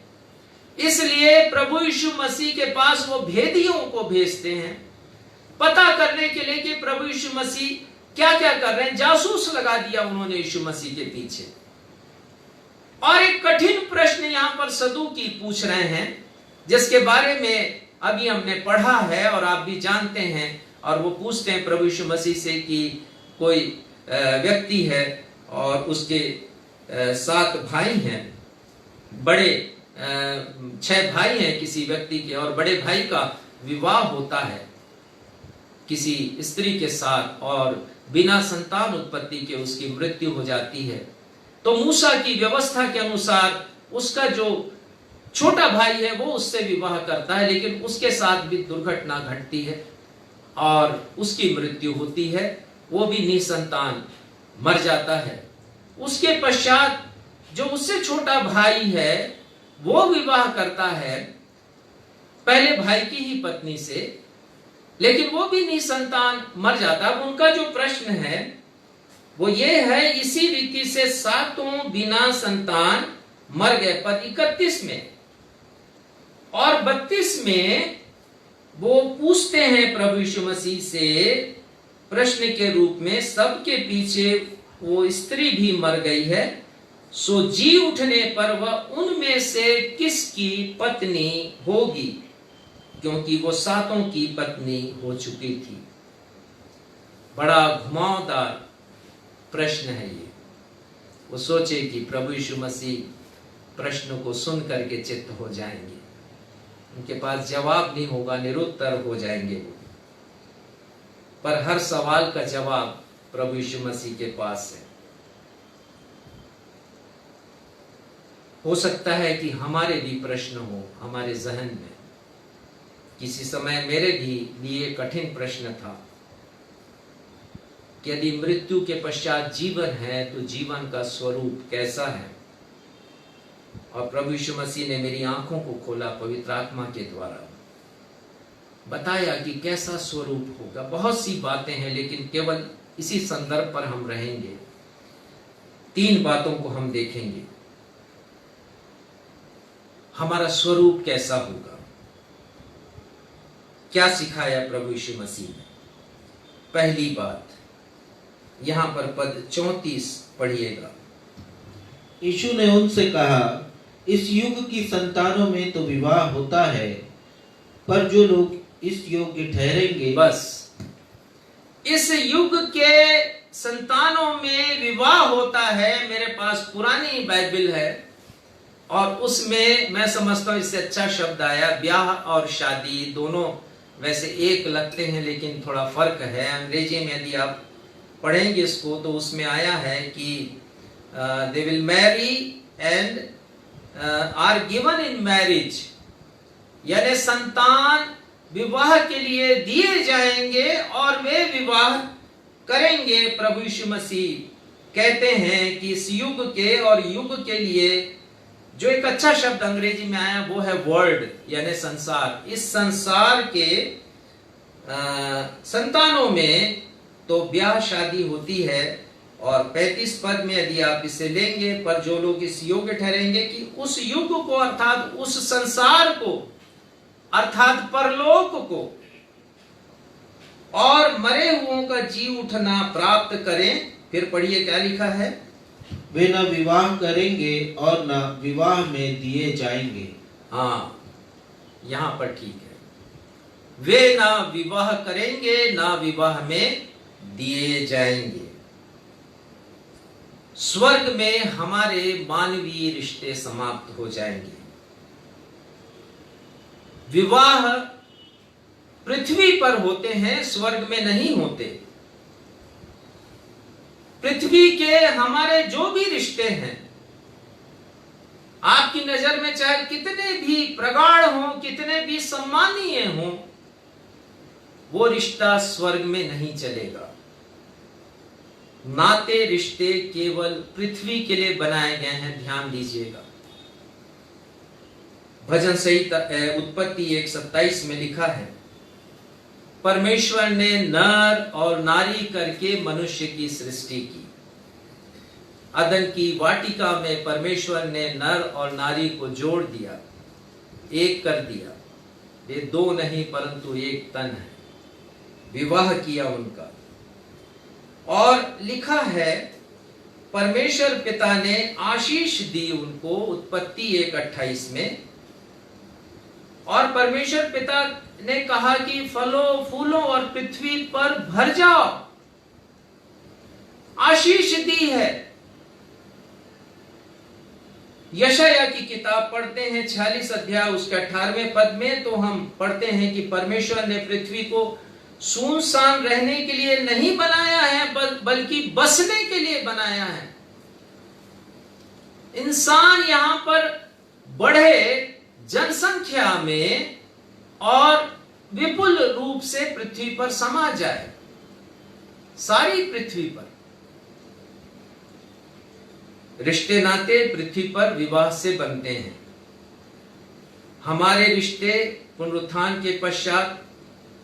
इसलिए प्रभु यीशु मसीह के पास वो भेदियों को भेजते हैं पता करने के लिए कि प्रभु यीशु मसीह क्या क्या कर रहे हैं। जासूस लगा दिया उन्होंने यीशु मसीह के पीछे। और एक कठिन प्रश्न यहां पर सदूकी पूछ रहे हैं, जिसके बारे में अभी हमने पढ़ा है और आप भी जानते हैं। और वो पूछते हैं प्रभु यीशु मसीह से कि कोई व्यक्ति है और उसके 7 भाई हैं, बड़े 6 भाई हैं किसी व्यक्ति के, और बड़े भाई का विवाह होता है किसी स्त्री के साथ और बिना संतान उत्पत्ति के उसकी मृत्यु हो जाती है। तो मूसा की व्यवस्था के अनुसार उसका जो छोटा भाई है वो उससे विवाह करता है, लेकिन उसके साथ भी दुर्घटना घटती है और उसकी मृत्यु होती है, वो भी निसंतान मर जाता है। उसके पश्चात जो उससे छोटा भाई है वो विवाह करता है पहले भाई की ही पत्नी से, लेकिन वो भी निसंतान मर जाता है। उनका जो प्रश्न है वो ये है, इसी रीति से 7 बिना संतान मर गए। पद 31 में और 32 में वो पूछते हैं प्रभु यीशु मसीह से प्रश्न के रूप में, सबके पीछे वो स्त्री भी मर गई है, सो जी उठने पर वह उनमें से किसकी पत्नी होगी, क्योंकि वो 7 की पत्नी हो चुकी थी। बड़ा घुमावदार प्रश्न है ये। वो सोचे कि प्रभु यीशु मसीह प्रश्न को सुन करके चित्त हो जाएंगे, उनके पास जवाब नहीं होगा, निरुत्तर हो जाएंगे वो। पर हर सवाल का जवाब प्रभु यीशु मसीह के पास है। हो सकता है कि हमारे भी प्रश्न हो हमारे जहन में। किसी समय मेरे भी लिए कठिन प्रश्न था कि यदि मृत्यु के पश्चात जीवन है तो जीवन का स्वरूप कैसा है। और प्रभु यीशु मसीह ने मेरी आंखों को खोला, पवित्र आत्मा के द्वारा बताया कि कैसा स्वरूप होगा। बहुत सी बातें हैं, लेकिन केवल इसी संदर्भ पर हम रहेंगे। 3 बातों को हम देखेंगे। हमारा स्वरूप कैसा होगा, क्या सिखाया प्रभु यीशु मसीह ने। पहली बात यहां पर पद 34 पढ़िएगा। यीशु ने उनसे कहा, इस युग की संतानों में तो विवाह होता है, पर जो लोग इस योग्य ठहरेंगे, बस इस युग के संतानों में विवाह होता है। मेरे पास पुरानी बाइबल है और उसमें मैं समझता हूं इससे अच्छा शब्द आया, ब्याह और शादी दोनों वैसे एक लगते हैं, लेकिन थोड़ा फर्क है। अंग्रेजी में यदि आप पढ़ेंगे इसको तो उसमें आया है कि they will marry and are given in marriage, यानी संतान विवाह के लिए दिए जाएंगे और वे विवाह करेंगे। प्रभु यीशु मसीह कहते हैं कि इस युग के और युग के लिए जो एक अच्छा शब्द अंग्रेजी में आया वो है वर्ल्ड, यानी संसार। इस संसार के संतानों में तो ब्याह शादी होती है। और 35 पद में यदि आप इसे लेंगे, पर जो लोग इस योग्य ठहरेंगे कि उस युग को अर्थात उस संसार को अर्थात परलोक को और मरे हुओं का जी उठना प्राप्त करें। फिर पढ़िए क्या लिखा है, वे न विवाह करेंगे और न विवाह में दिए जाएंगे। हाँ, यहाँ पर ठीक है। वे ना विवाह करेंगे ना विवाह में दिए जाएंगे। स्वर्ग में हमारे मानवीय रिश्ते समाप्त हो जाएंगे। विवाह पृथ्वी पर होते हैं, स्वर्ग में नहीं होते। पृथ्वी के हमारे जो भी रिश्ते हैं, आपकी नजर में चाहे कितने भी प्रगाढ़ हों, कितने भी सम्मानीय हों, वो रिश्ता स्वर्ग में नहीं चलेगा। नाते रिश्ते केवल पृथ्वी के लिए बनाए गए हैं, ध्यान दीजिएगा। भजन संहिता उत्पत्ति 1:27 में लिखा है, परमेश्वर ने नर और नारी करके मनुष्य की सृष्टि की। अदन की वाटिका में परमेश्वर ने नर और नारी को जोड़ दिया, एक कर दिया। ये दो नहीं परंतु एक तन है। विवाह किया उनका। और लिखा है, परमेश्वर पिता ने आशीष दी उनको, उत्पत्ति 1:28 में। और परमेश्वर पिता ने कहा कि फलों फूलों और पृथ्वी पर भर जाओ। आशीष दी है। यशाया की किताब पढ़ते हैं 46 अध्याय उसके 18वें पद में, तो हम पढ़ते हैं कि परमेश्वर ने पृथ्वी को सुनसान रहने के लिए नहीं बनाया है, बल्कि बसने के लिए बनाया है। इंसान यहां पर बढ़े जनसंख्या में और विपुल रूप से पृथ्वी पर समा जाए, सारी पृथ्वी पर। रिश्ते नाते पृथ्वी पर विवाह से बनते हैं। हमारे रिश्ते पुनरुत्थान के पश्चात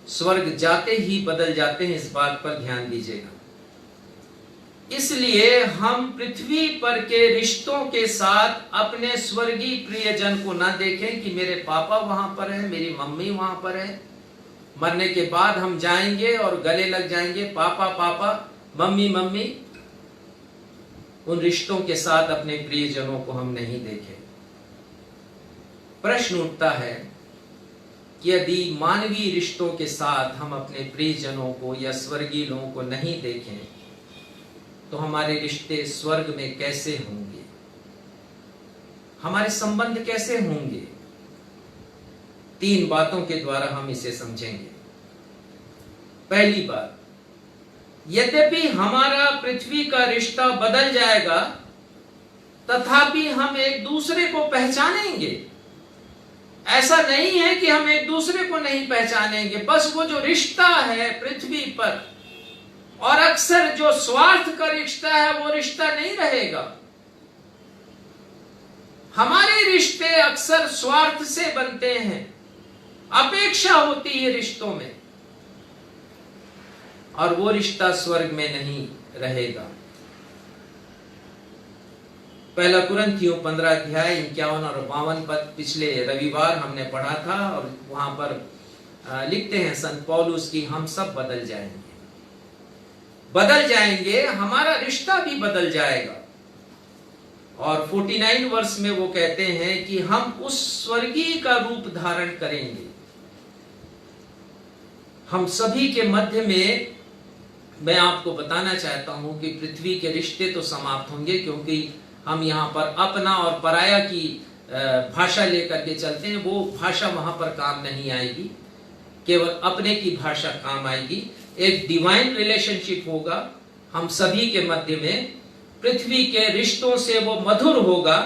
स्वर्ग जाते ही बदल जाते हैं, इस बात पर ध्यान दीजिएगा। इसलिए हम पृथ्वी पर के रिश्तों के साथ अपने स्वर्गीय प्रियजन को ना देखें कि मेरे पापा वहां पर है, मेरी मम्मी वहां पर है। मरने के बाद हम जाएंगे और गले लग जाएंगे, पापा पापा, मम्मी मम्मी। उन रिश्तों के साथ अपने प्रियजनों को हम नहीं देखें। प्रश्न उठता है कि यदि मानवीय रिश्तों के साथ हम अपने प्रियजनों को या स्वर्गीय लोगों को नहीं देखें, तो हमारे रिश्ते स्वर्ग में कैसे होंगे? हमारे संबंध कैसे होंगे? 3 बातों के द्वारा हम इसे समझेंगे। पहली बात, यद्यपि हमारा पृथ्वी का रिश्ता बदल जाएगा, तथापि हम एक दूसरे को पहचानेंगे। ऐसा नहीं है कि हम एक दूसरे को नहीं पहचानेंगे, बस वो जो रिश्ता है पृथ्वी पर, और अक्सर जो स्वार्थ का रिश्ता है, वो रिश्ता नहीं रहेगा। हमारे रिश्ते अक्सर स्वार्थ से बनते हैं, अपेक्षा होती है रिश्तों में, और वो रिश्ता स्वर्ग में नहीं रहेगा। 1 कुरिन्थियों 15 अध्याय 51 और 52 पद पिछले रविवार हमने पढ़ा था, और वहां पर लिखते हैं संत पौलुस की, हम सब बदल जाएंगे, हमारा रिश्ता भी बदल जाएगा। और 49 वर्ष में वो कहते हैं कि हम उस स्वर्गीय का रूप धारण करेंगे। हम सभी के मध्य में मैं आपको बताना चाहता हूं कि पृथ्वी के रिश्ते तो समाप्त होंगे, क्योंकि हम यहाँ पर अपना और पराया की भाषा लेकर के चलते हैं। वो भाषा वहां पर काम नहीं आएगी, केवल अपने की भाषा काम आएगी। एक डिवाइन रिलेशनशिप होगा हम सभी के मध्य में। पृथ्वी के रिश्तों से वो मधुर होगा,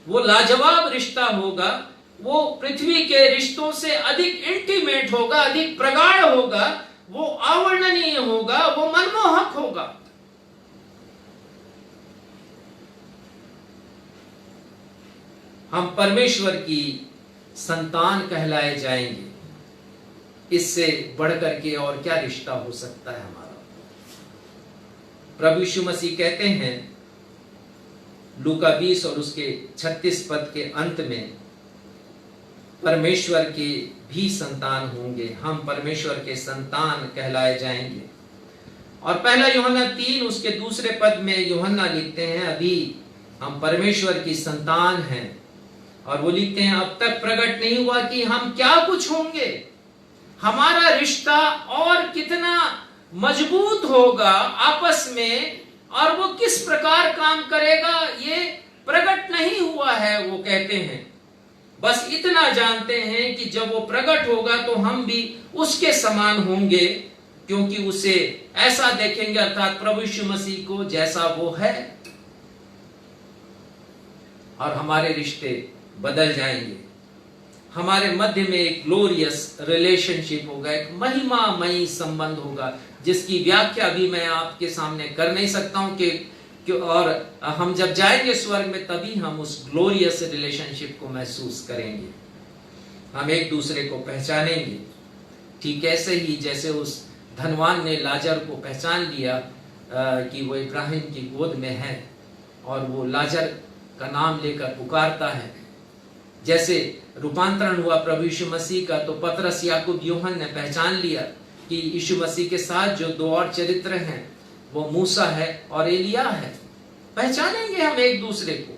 वो लाजवाब रिश्ता होगा, वो पृथ्वी के रिश्तों से अधिक इंटीमेट होगा, अधिक प्रगाढ़ होगा, वो अवर्णनीय होगा, वो मनमोहक होगा। हम परमेश्वर की संतान कहलाए जाएंगे। इससे बढ़कर के और क्या रिश्ता हो सकता है हमारा? प्रभु यीशु मसीह कहते हैं लूका 20 और उसके 36 पद के अंत में, परमेश्वर के भी संतान होंगे, हम परमेश्वर के संतान कहलाए जाएंगे। और 1 यूहन्ना 3 उसके दूसरे पद में यूहन्ना लिखते हैं, अभी हम परमेश्वर की संतान हैं। और वो लिखते हैं अब तक प्रकट नहीं हुआ कि हम क्या कुछ होंगे, हमारा रिश्ता और कितना मजबूत होगा आपस में, और वो किस प्रकार काम करेगा ये प्रकट नहीं हुआ है। वो कहते हैं बस इतना जानते हैं कि जब वो प्रकट होगा तो हम भी उसके समान होंगे, क्योंकि उसे ऐसा देखेंगे, अर्थात प्रभु यीशु मसीह को जैसा वो है, और हमारे रिश्ते बदल जाएंगे। हमारे मध्य में एक ग्लोरियस रिलेशनशिप होगा, एक महिमामयी संबंध होगा, जिसकी व्याख्या भी मैं आपके सामने कर नहीं सकता हूं कि और हम जब जाएंगे स्वर्ग में तभी हम उस ग्लोरियस रिलेशनशिप को महसूस करेंगे। हम एक दूसरे को पहचानेंगे, ठीक ऐसे ही जैसे उस धनवान ने लाजर को पहचान लिया कि वो इब्राहिम की गोद में है, और वो लाजर का नाम लेकर पुकारता है। जैसे रूपांतरण हुआ प्रभु यीशु मसीह का, तो पतरस, याकूब, यूहन्ना ने पहचान लिया कि यीशु मसीह के साथ जो दो और चरित्र हैं वो मूसा है और एलिया है। पहचानेंगे हम एक दूसरे को।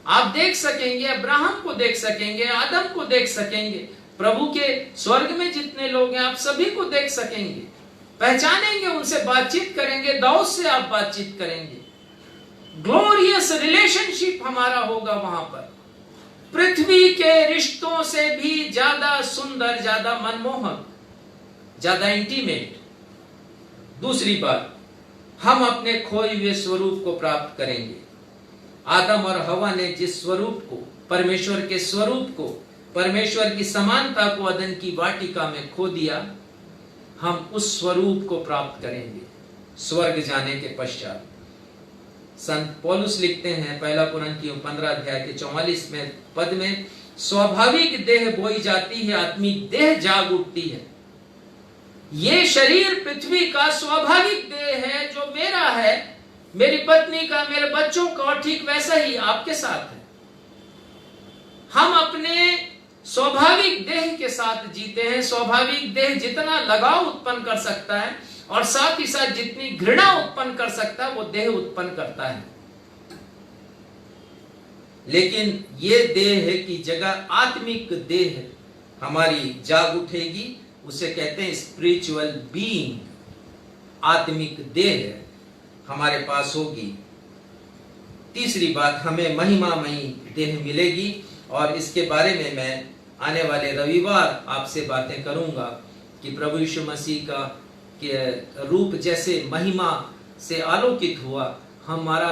आप देख सकेंगे, अब्राहम को देख सकेंगे, आदम को देख सकेंगे, प्रभु के स्वर्ग में जितने लोग हैं आप सभी को देख सकेंगे, पहचानेंगे, उनसे बातचीत करेंगे, दाऊद से आप बातचीत करेंगे। ग्लोरियस रिलेशनशिप हमारा होगा वहां पर, पृथ्वी के रिश्तों से भी ज्यादा सुंदर, ज्यादा मनमोहक, ज्यादा इंटीमेट। दूसरी बात, हम अपने खोए हुए स्वरूप को प्राप्त करेंगे। आदम और हवा ने जिस स्वरूप को, परमेश्वर के स्वरूप को, परमेश्वर की समानता को अदन की वाटिका में खो दिया, हम उस स्वरूप को प्राप्त करेंगे स्वर्ग जाने के पश्चात। संत पौलुस लिखते हैं पहला कुरिन्थियों 15 अध्याय के 44वें पद में, स्वाभाविक देह बोई जाती है, आत्मिक देह जाग उठती है। ये शरीर पृथ्वी का स्वाभाविक देह है जो मेरा है, मेरी पत्नी का, मेरे बच्चों का, और ठीक वैसा ही आपके साथ है। हम अपने स्वाभाविक देह के साथ जीते हैं। स्वाभाविक देह जितना लगाव उत्पन्न कर सकता है और साथ ही साथ जितनी घृणा उत्पन्न कर सकता है वो देह उत्पन्न करता है। लेकिन ये देह की जगह आत्मिक देह हमारी जाग उठेगी, उसे कहते हैं स्पिरिचुअल बीइंग। आत्मिक देह हमारे पास होगी। तीसरी बात, हमें महिमामयी देह मिलेगी, और इसके बारे में मैं आने वाले रविवार आपसे बातें करूंगा कि प्रभु यीशु मसीह का के रूप जैसे महिमा से आलोकित हुआ, हमारा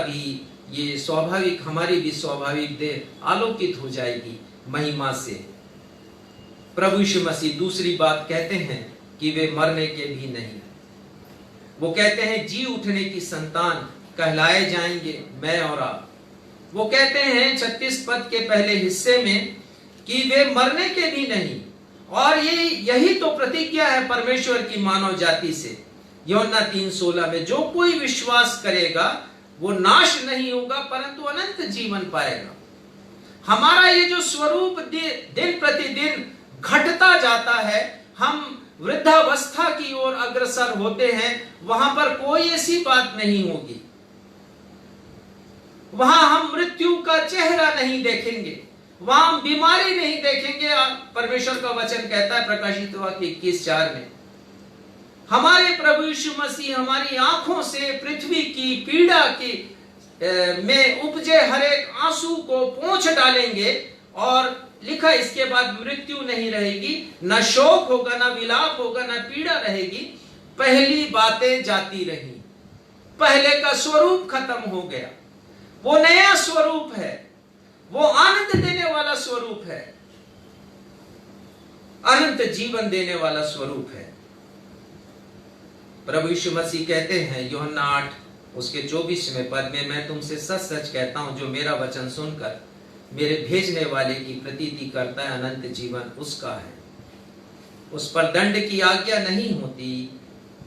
भी ये स्वाभाविक, हमारी भी स्वाभाविक देह आलोकित हो जाएगी महिमा से। प्रभु यीशु मसीह दूसरी बात कहते हैं कि वे मरने के भी नहीं, वो कहते हैं जी उठने की संतान कहलाए जाएंगे मैं और आप। वो कहते हैं 36 पद के पहले हिस्से में कि वे मरने के भी नहीं, और यही तो प्रतिज्ञा है परमेश्वर की मानव जाति से। यूहन्ना 3:16 में, जो कोई विश्वास करेगा वो नाश नहीं होगा परंतु अनंत जीवन पाएगा। हमारा ये जो स्वरूप दिन प्रतिदिन घटता जाता है, हम वृद्धावस्था की ओर अग्रसर होते हैं, वहां पर कोई ऐसी बात नहीं होगी। वहां हम मृत्यु का चेहरा नहीं देखेंगे, वहां हम बीमारी नहीं देखेंगे। परमेश्वर का वचन कहता है प्रकाशित वाक्य 21:4 में, हमारे प्रभु यीशु मसीह हमारी आंखों से पृथ्वी की पीड़ा की में उपजे हर एक आंसू को पोंछ डालेंगे, और लिखा इसके बाद मृत्यु नहीं रहेगी, न शोक होगा, न विलाप होगा, न पीड़ा रहेगी, पहली बातें जाती रही। पहले का स्वरूप खत्म हो गया, वो नया स्वरूप है, वो आनंद देने वाला स्वरूप है, अनंत जीवन देने वाला स्वरूप है। प्रभु यीशु मसीह कहते हैं यूहन्ना 8 उसके 24वें पद में, मैं तुमसे सच सच कहता हूं, जो मेरा वचन सुनकर मेरे भेजने वाले की प्रतीति करता है, अनंत जीवन उसका है। उस पर दंड की आज्ञा नहीं होती,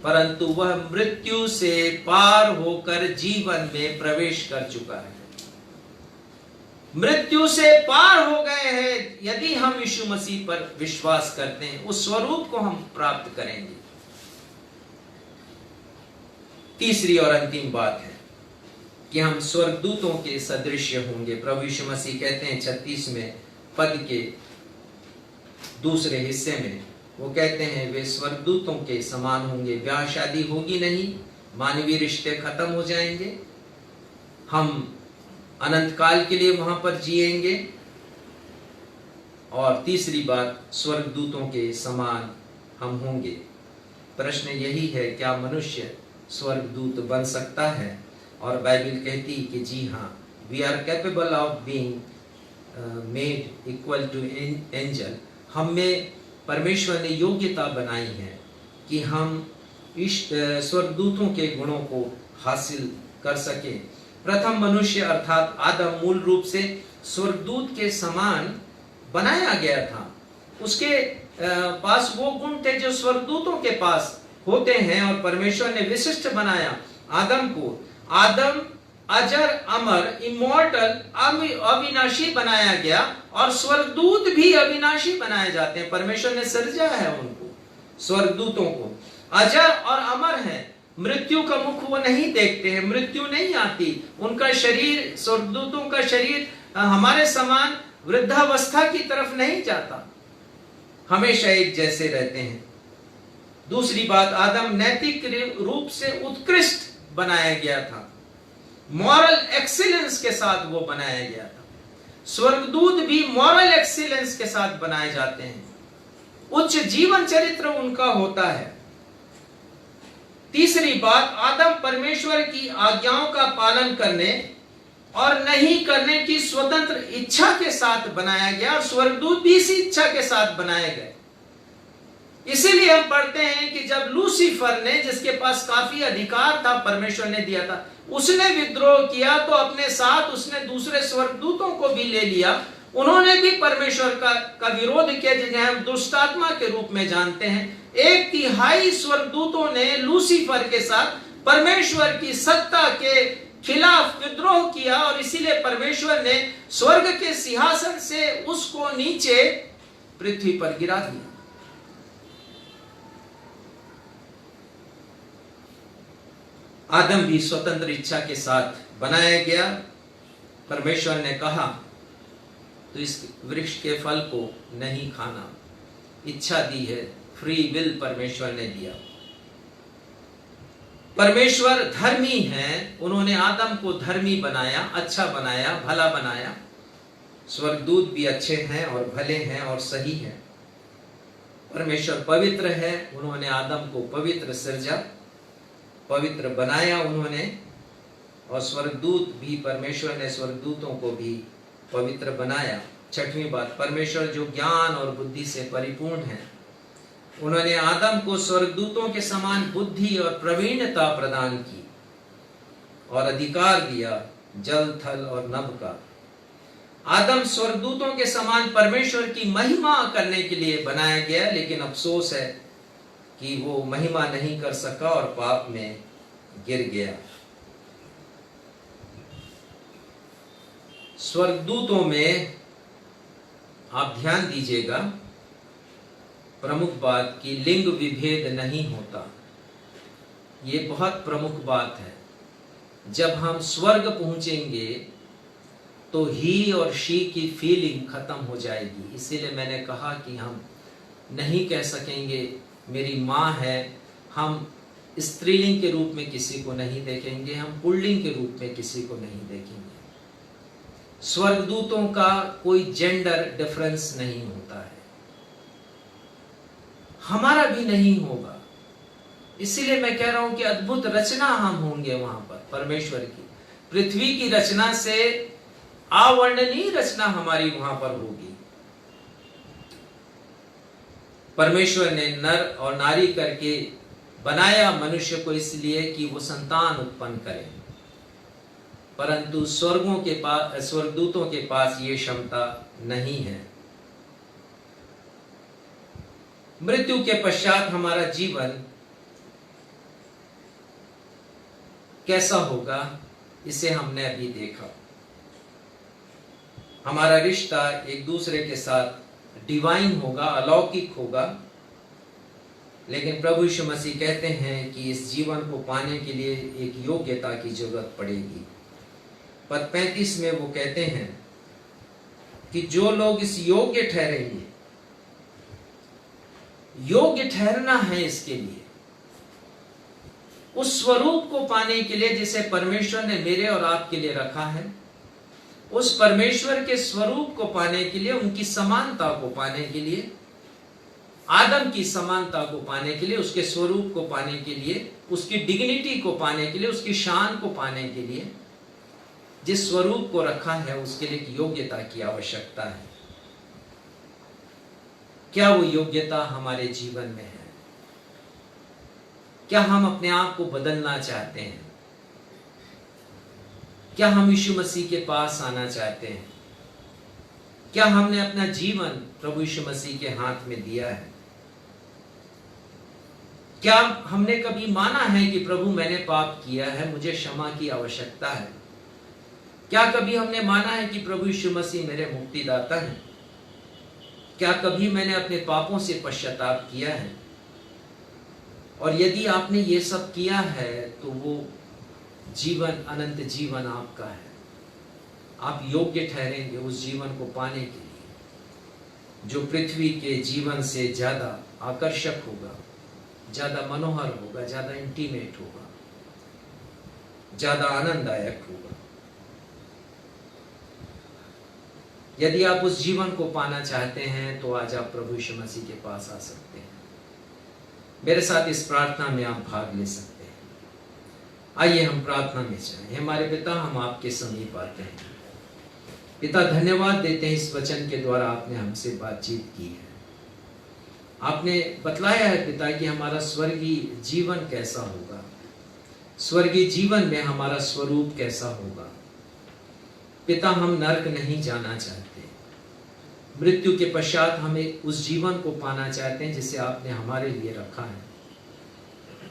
परंतु वह मृत्यु से पार होकर जीवन में प्रवेश कर चुका है। मृत्यु से पार हो गए हैं। यदि हम यीशु मसीह पर विश्वास करते हैं, उस स्वरूप को हम प्राप्त करेंगे। तीसरी और अंतिम बात है, कि हम स्वर्गदूतों के सदृश होंगे। प्रभु यीशु मसीह कहते हैं 36वें पद के दूसरे हिस्से में, वो कहते हैं वे स्वर्गदूतों के समान होंगे। ब्याह शादी होगी नहीं, मानवीय रिश्ते खत्म हो जाएंगे, हम अनंत काल के लिए वहां पर जिएंगे। और तीसरी बात, स्वर्गदूतों के समान हम होंगे। प्रश्न यही है, क्या मनुष्य स्वर्गदूत बन सकता है? और बाइबल कहती है कि जी हाँ, we are capable of being made equal to angel. हमें परमेश्वर ने योग्यता बनाई है कि हम इस स्वर्गदूतों के गुणों को हासिल कर सके। प्रथम मनुष्य अर्थात आदम मूल रूप से स्वर्गदूत के समान बनाया गया था। उसके पास वो गुण थे जो स्वर्गदूतों के पास होते हैं, और परमेश्वर ने विशिष्ट बनाया आदम को। आदम अजर, अमर, इमॉर्टल, अविनाशी बनाया गया, और स्वर्गदूत भी अविनाशी बनाए जाते हैं। परमेश्वर ने सृजा है उनको, स्वर्गदूतों को। अजर और अमर है, मृत्यु का मुख वो नहीं देखते हैं, मृत्यु नहीं आती उनका शरीर, स्वर्गदूतों का शरीर हमारे समान वृद्धावस्था की तरफ नहीं जाता, हमेशा एक जैसे रहते हैं। दूसरी बात, आदम नैतिक रूप से उत्कृष्ट बनाया गया था, मॉरल एक्सीलेंस के साथ वो बनाया गया था। स्वर्गदूत भी मॉरल एक्सीलेंस के साथ बनाए जाते हैं, उच्च जीवन चरित्र उनका होता है। तीसरी बात, आदम परमेश्वर की आज्ञाओं का पालन करने और नहीं करने की स्वतंत्र इच्छा के साथ बनाया गया, और स्वर्गदूत भी इसी इच्छा के साथ बनाए गए। इसीलिए हम पढ़ते हैं कि जब लूसीफर ने, जिसके पास काफी अधिकार था परमेश्वर ने दिया था, उसने विद्रोह किया तो अपने साथ उसने दूसरे स्वर्गदूतों को भी ले लिया। उन्होंने भी परमेश्वर का विरोध किया, जिन्हें हम दुष्ट आत्मा के रूप में जानते हैं। 1/3 स्वर्गदूतों ने लूसीफर के साथ परमेश्वर की सत्ता के खिलाफ विद्रोह किया, और इसीलिए परमेश्वर ने स्वर्ग के सिंहासन से उसको नीचे पृथ्वी पर गिरा दिया। आदम भी स्वतंत्र इच्छा के साथ बनाया गया। परमेश्वर ने कहा तो इस वृक्ष के फल को नहीं खाना, इच्छा दी है, फ्री विल परमेश्वर ने दिया। परमेश्वर धर्मी है, उन्होंने आदम को धर्मी बनाया, अच्छा बनाया, भला बनाया। स्वर्गदूत भी अच्छे हैं और भले हैं और सही हैं। परमेश्वर पवित्र है, उन्होंने आदम को पवित्र सृजा, पवित्र बनाया उन्होंने। और स्वर्गदूत भी, परमेश्वर ने स्वर्गदूतों को भी पवित्र बनाया। छठवीं बात, परमेश्वर जो ज्ञान और बुद्धि से परिपूर्ण है, उन्होंने आदम को स्वर्गदूतों के समान बुद्धि और प्रवीणता प्रदान की और अधिकार दिया जल, थल और नभ का। आदम स्वर्गदूतों के समान परमेश्वर की महिमा करने के लिए बनाया गया, लेकिन अफसोस है कि वो महिमा नहीं कर सका और पाप में गिर गया। स्वर्गदूतों में आप ध्यान दीजिएगा, प्रमुख बात कि लिंग विभेद नहीं होता। ये बहुत प्रमुख बात है। जब हम स्वर्ग पहुंचेंगे तो ही और शी की फीलिंग खत्म हो जाएगी। इसीलिए मैंने कहा कि हम नहीं कह सकेंगे मेरी माँ है, हम स्त्रीलिंग के रूप में किसी को नहीं देखेंगे, हम पुल्लिंग के रूप में किसी को नहीं देखेंगे। स्वर्गदूतों का कोई जेंडर डिफरेंस नहीं होता है, हमारा भी नहीं होगा। इसीलिए मैं कह रहा हूं कि अद्भुत रचना हम होंगे वहां पर परमेश्वर की। पृथ्वी की रचना से अवर्णनीय रचना हमारी वहां पर होगी। परमेश्वर ने नर और नारी करके बनाया मनुष्य को इसलिए कि वो संतान उत्पन्न करे, परंतु स्वर्गदूतों के पास ये क्षमता नहीं है। मृत्यु के पश्चात हमारा जीवन कैसा होगा, इसे हमने अभी देखा। हमारा रिश्ता एक दूसरे के साथ डिवाइन होगा, अलौकिक होगा। लेकिन प्रभु यीशु मसीह कहते हैं कि इस जीवन को पाने के लिए एक योग्यता की जरूरत पड़ेगी। पद 35 में वो कहते हैं कि जो लोग इस योग्य ठहरेंगे, योग्य ठहरना है इसके लिए, उस स्वरूप को पाने के लिए जिसे परमेश्वर ने मेरे और आपके लिए रखा है, उस परमेश्वर के स्वरूप को पाने के लिए, उनकी समानता को पाने के लिए, आदम की समानता को पाने के लिए, उसके स्वरूप को पाने के लिए, उसकी डिग्निटी को पाने के लिए, उसकी शान को पाने के लिए, जिस स्वरूप को रखा है उसके लिए एक योग्यता की आवश्यकता है। क्या वो योग्यता हमारे जीवन में है? क्या हम अपने आप को बदलना चाहते हैं? क्या हम यीशु मसीह के पास आना चाहते हैं? क्या हमने अपना जीवन प्रभु यीशु मसीह के हाथ में दिया है? क्या हमने कभी माना है कि प्रभु मैंने पाप किया है, मुझे क्षमा की आवश्यकता है? क्या कभी हमने माना है कि प्रभु यीशु मसीह मेरे मुक्तिदाता हैं? क्या कभी मैंने अपने पापों से पश्चाताप किया है? और यदि आपने ये सब किया है तो वो जीवन, अनंत जीवन आपका है। आप योग्य ठहरेंगे उस जीवन को पाने के लिए जो पृथ्वी के जीवन से ज्यादा आकर्षक होगा, ज्यादा मनोहर होगा, ज्यादा इंटीमेट होगा, ज्यादा आनंददायक होगा। यदि आप उस जीवन को पाना चाहते हैं तो आज आप प्रभु यीशु मसीह के पास आ सकते हैं। मेरे साथ इस प्रार्थना में आप भाग ले सकते हैं। आइए हम प्रार्थना में जाएं। हमारे पिता, हम आपके समीप आते हैं। पिता, धन्यवाद देते हैं इस वचन के द्वारा आपने हमसे बातचीत की है। आपने बतलाया है पिता कि हमारा स्वर्गीय जीवन कैसा होगा, स्वर्गीय जीवन में हमारा स्वरूप कैसा होगा। पिता, हम नरक नहीं जाना चाहते, मृत्यु के पश्चात हमें उस जीवन को पाना चाहते हैं जिसे आपने हमारे लिए रखा है,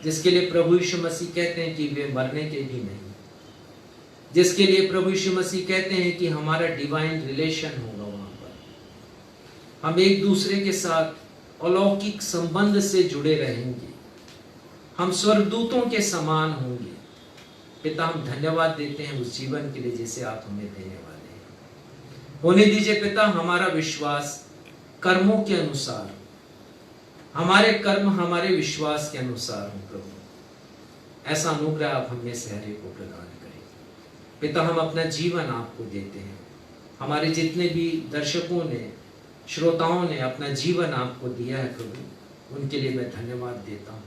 जिसके लिए प्रभु यीशु मसीह कहते हैं कि वे मरने के भी नहीं, जिसके लिए प्रभु यीशु मसीह कहते हैं कि हमारा डिवाइन रिलेशन होगा। वहां पर हम एक दूसरे के साथ अलौकिक संबंध से जुड़े रहेंगे, हम स्वर्गदूतों के समान होंगे। पिता, हम धन्यवाद देते हैं उस जीवन के लिए जिसे आप हमें देने वाले हैं। होने दीजिए पिता हमारा विश्वास कर्मों के अनुसार, हमारे कर्म हमारे विश्वास के अनुसार हो। प्रभु, ऐसा अनुग्रह आप हमें से हर एक को प्रदान करें। पिता, हम अपना जीवन आपको देते हैं। हमारे जितने भी दर्शकों ने, श्रोताओं ने अपना जीवन आपको दिया है प्रभु, उनके लिए मैं धन्यवाद देता हूँ।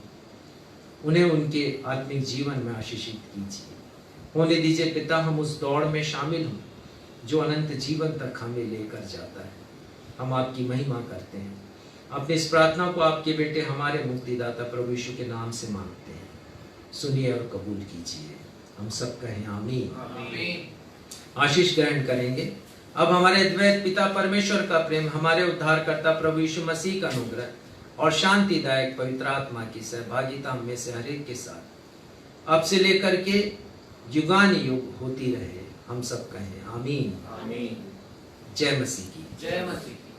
उन्हें उनके आत्मिक जीवन में आशीषित कीजिए। होने दीजिए पिता हम उस दौड़ में शामिल हों जो अनंत जीवन तक हमें लेकर जाता है। हम आपकी महिमा करते हैं। अपने इस प्रार्थना को आपके बेटे हमारे मुक्तिदाता प्रभु यीशु के नाम से मांगते हैं। सुनिए और कबूल कीजिए। हम सब कहें आमीन। आशीष ग्रहण करेंगे। अब हमारे द्वैत पिता परमेश्वर का प्रेम, हमारे उद्धारकर्ता प्रभु यीशु मसीह का अनुग्रह और शांतिदायक पवित्र आत्मा की सहभागिता हम में से हर एक के साथ अब से लेकर के युगान युग होती रहे। हम सब कहें आमीन। आमीन। जय मसीह की। जय मसीह की।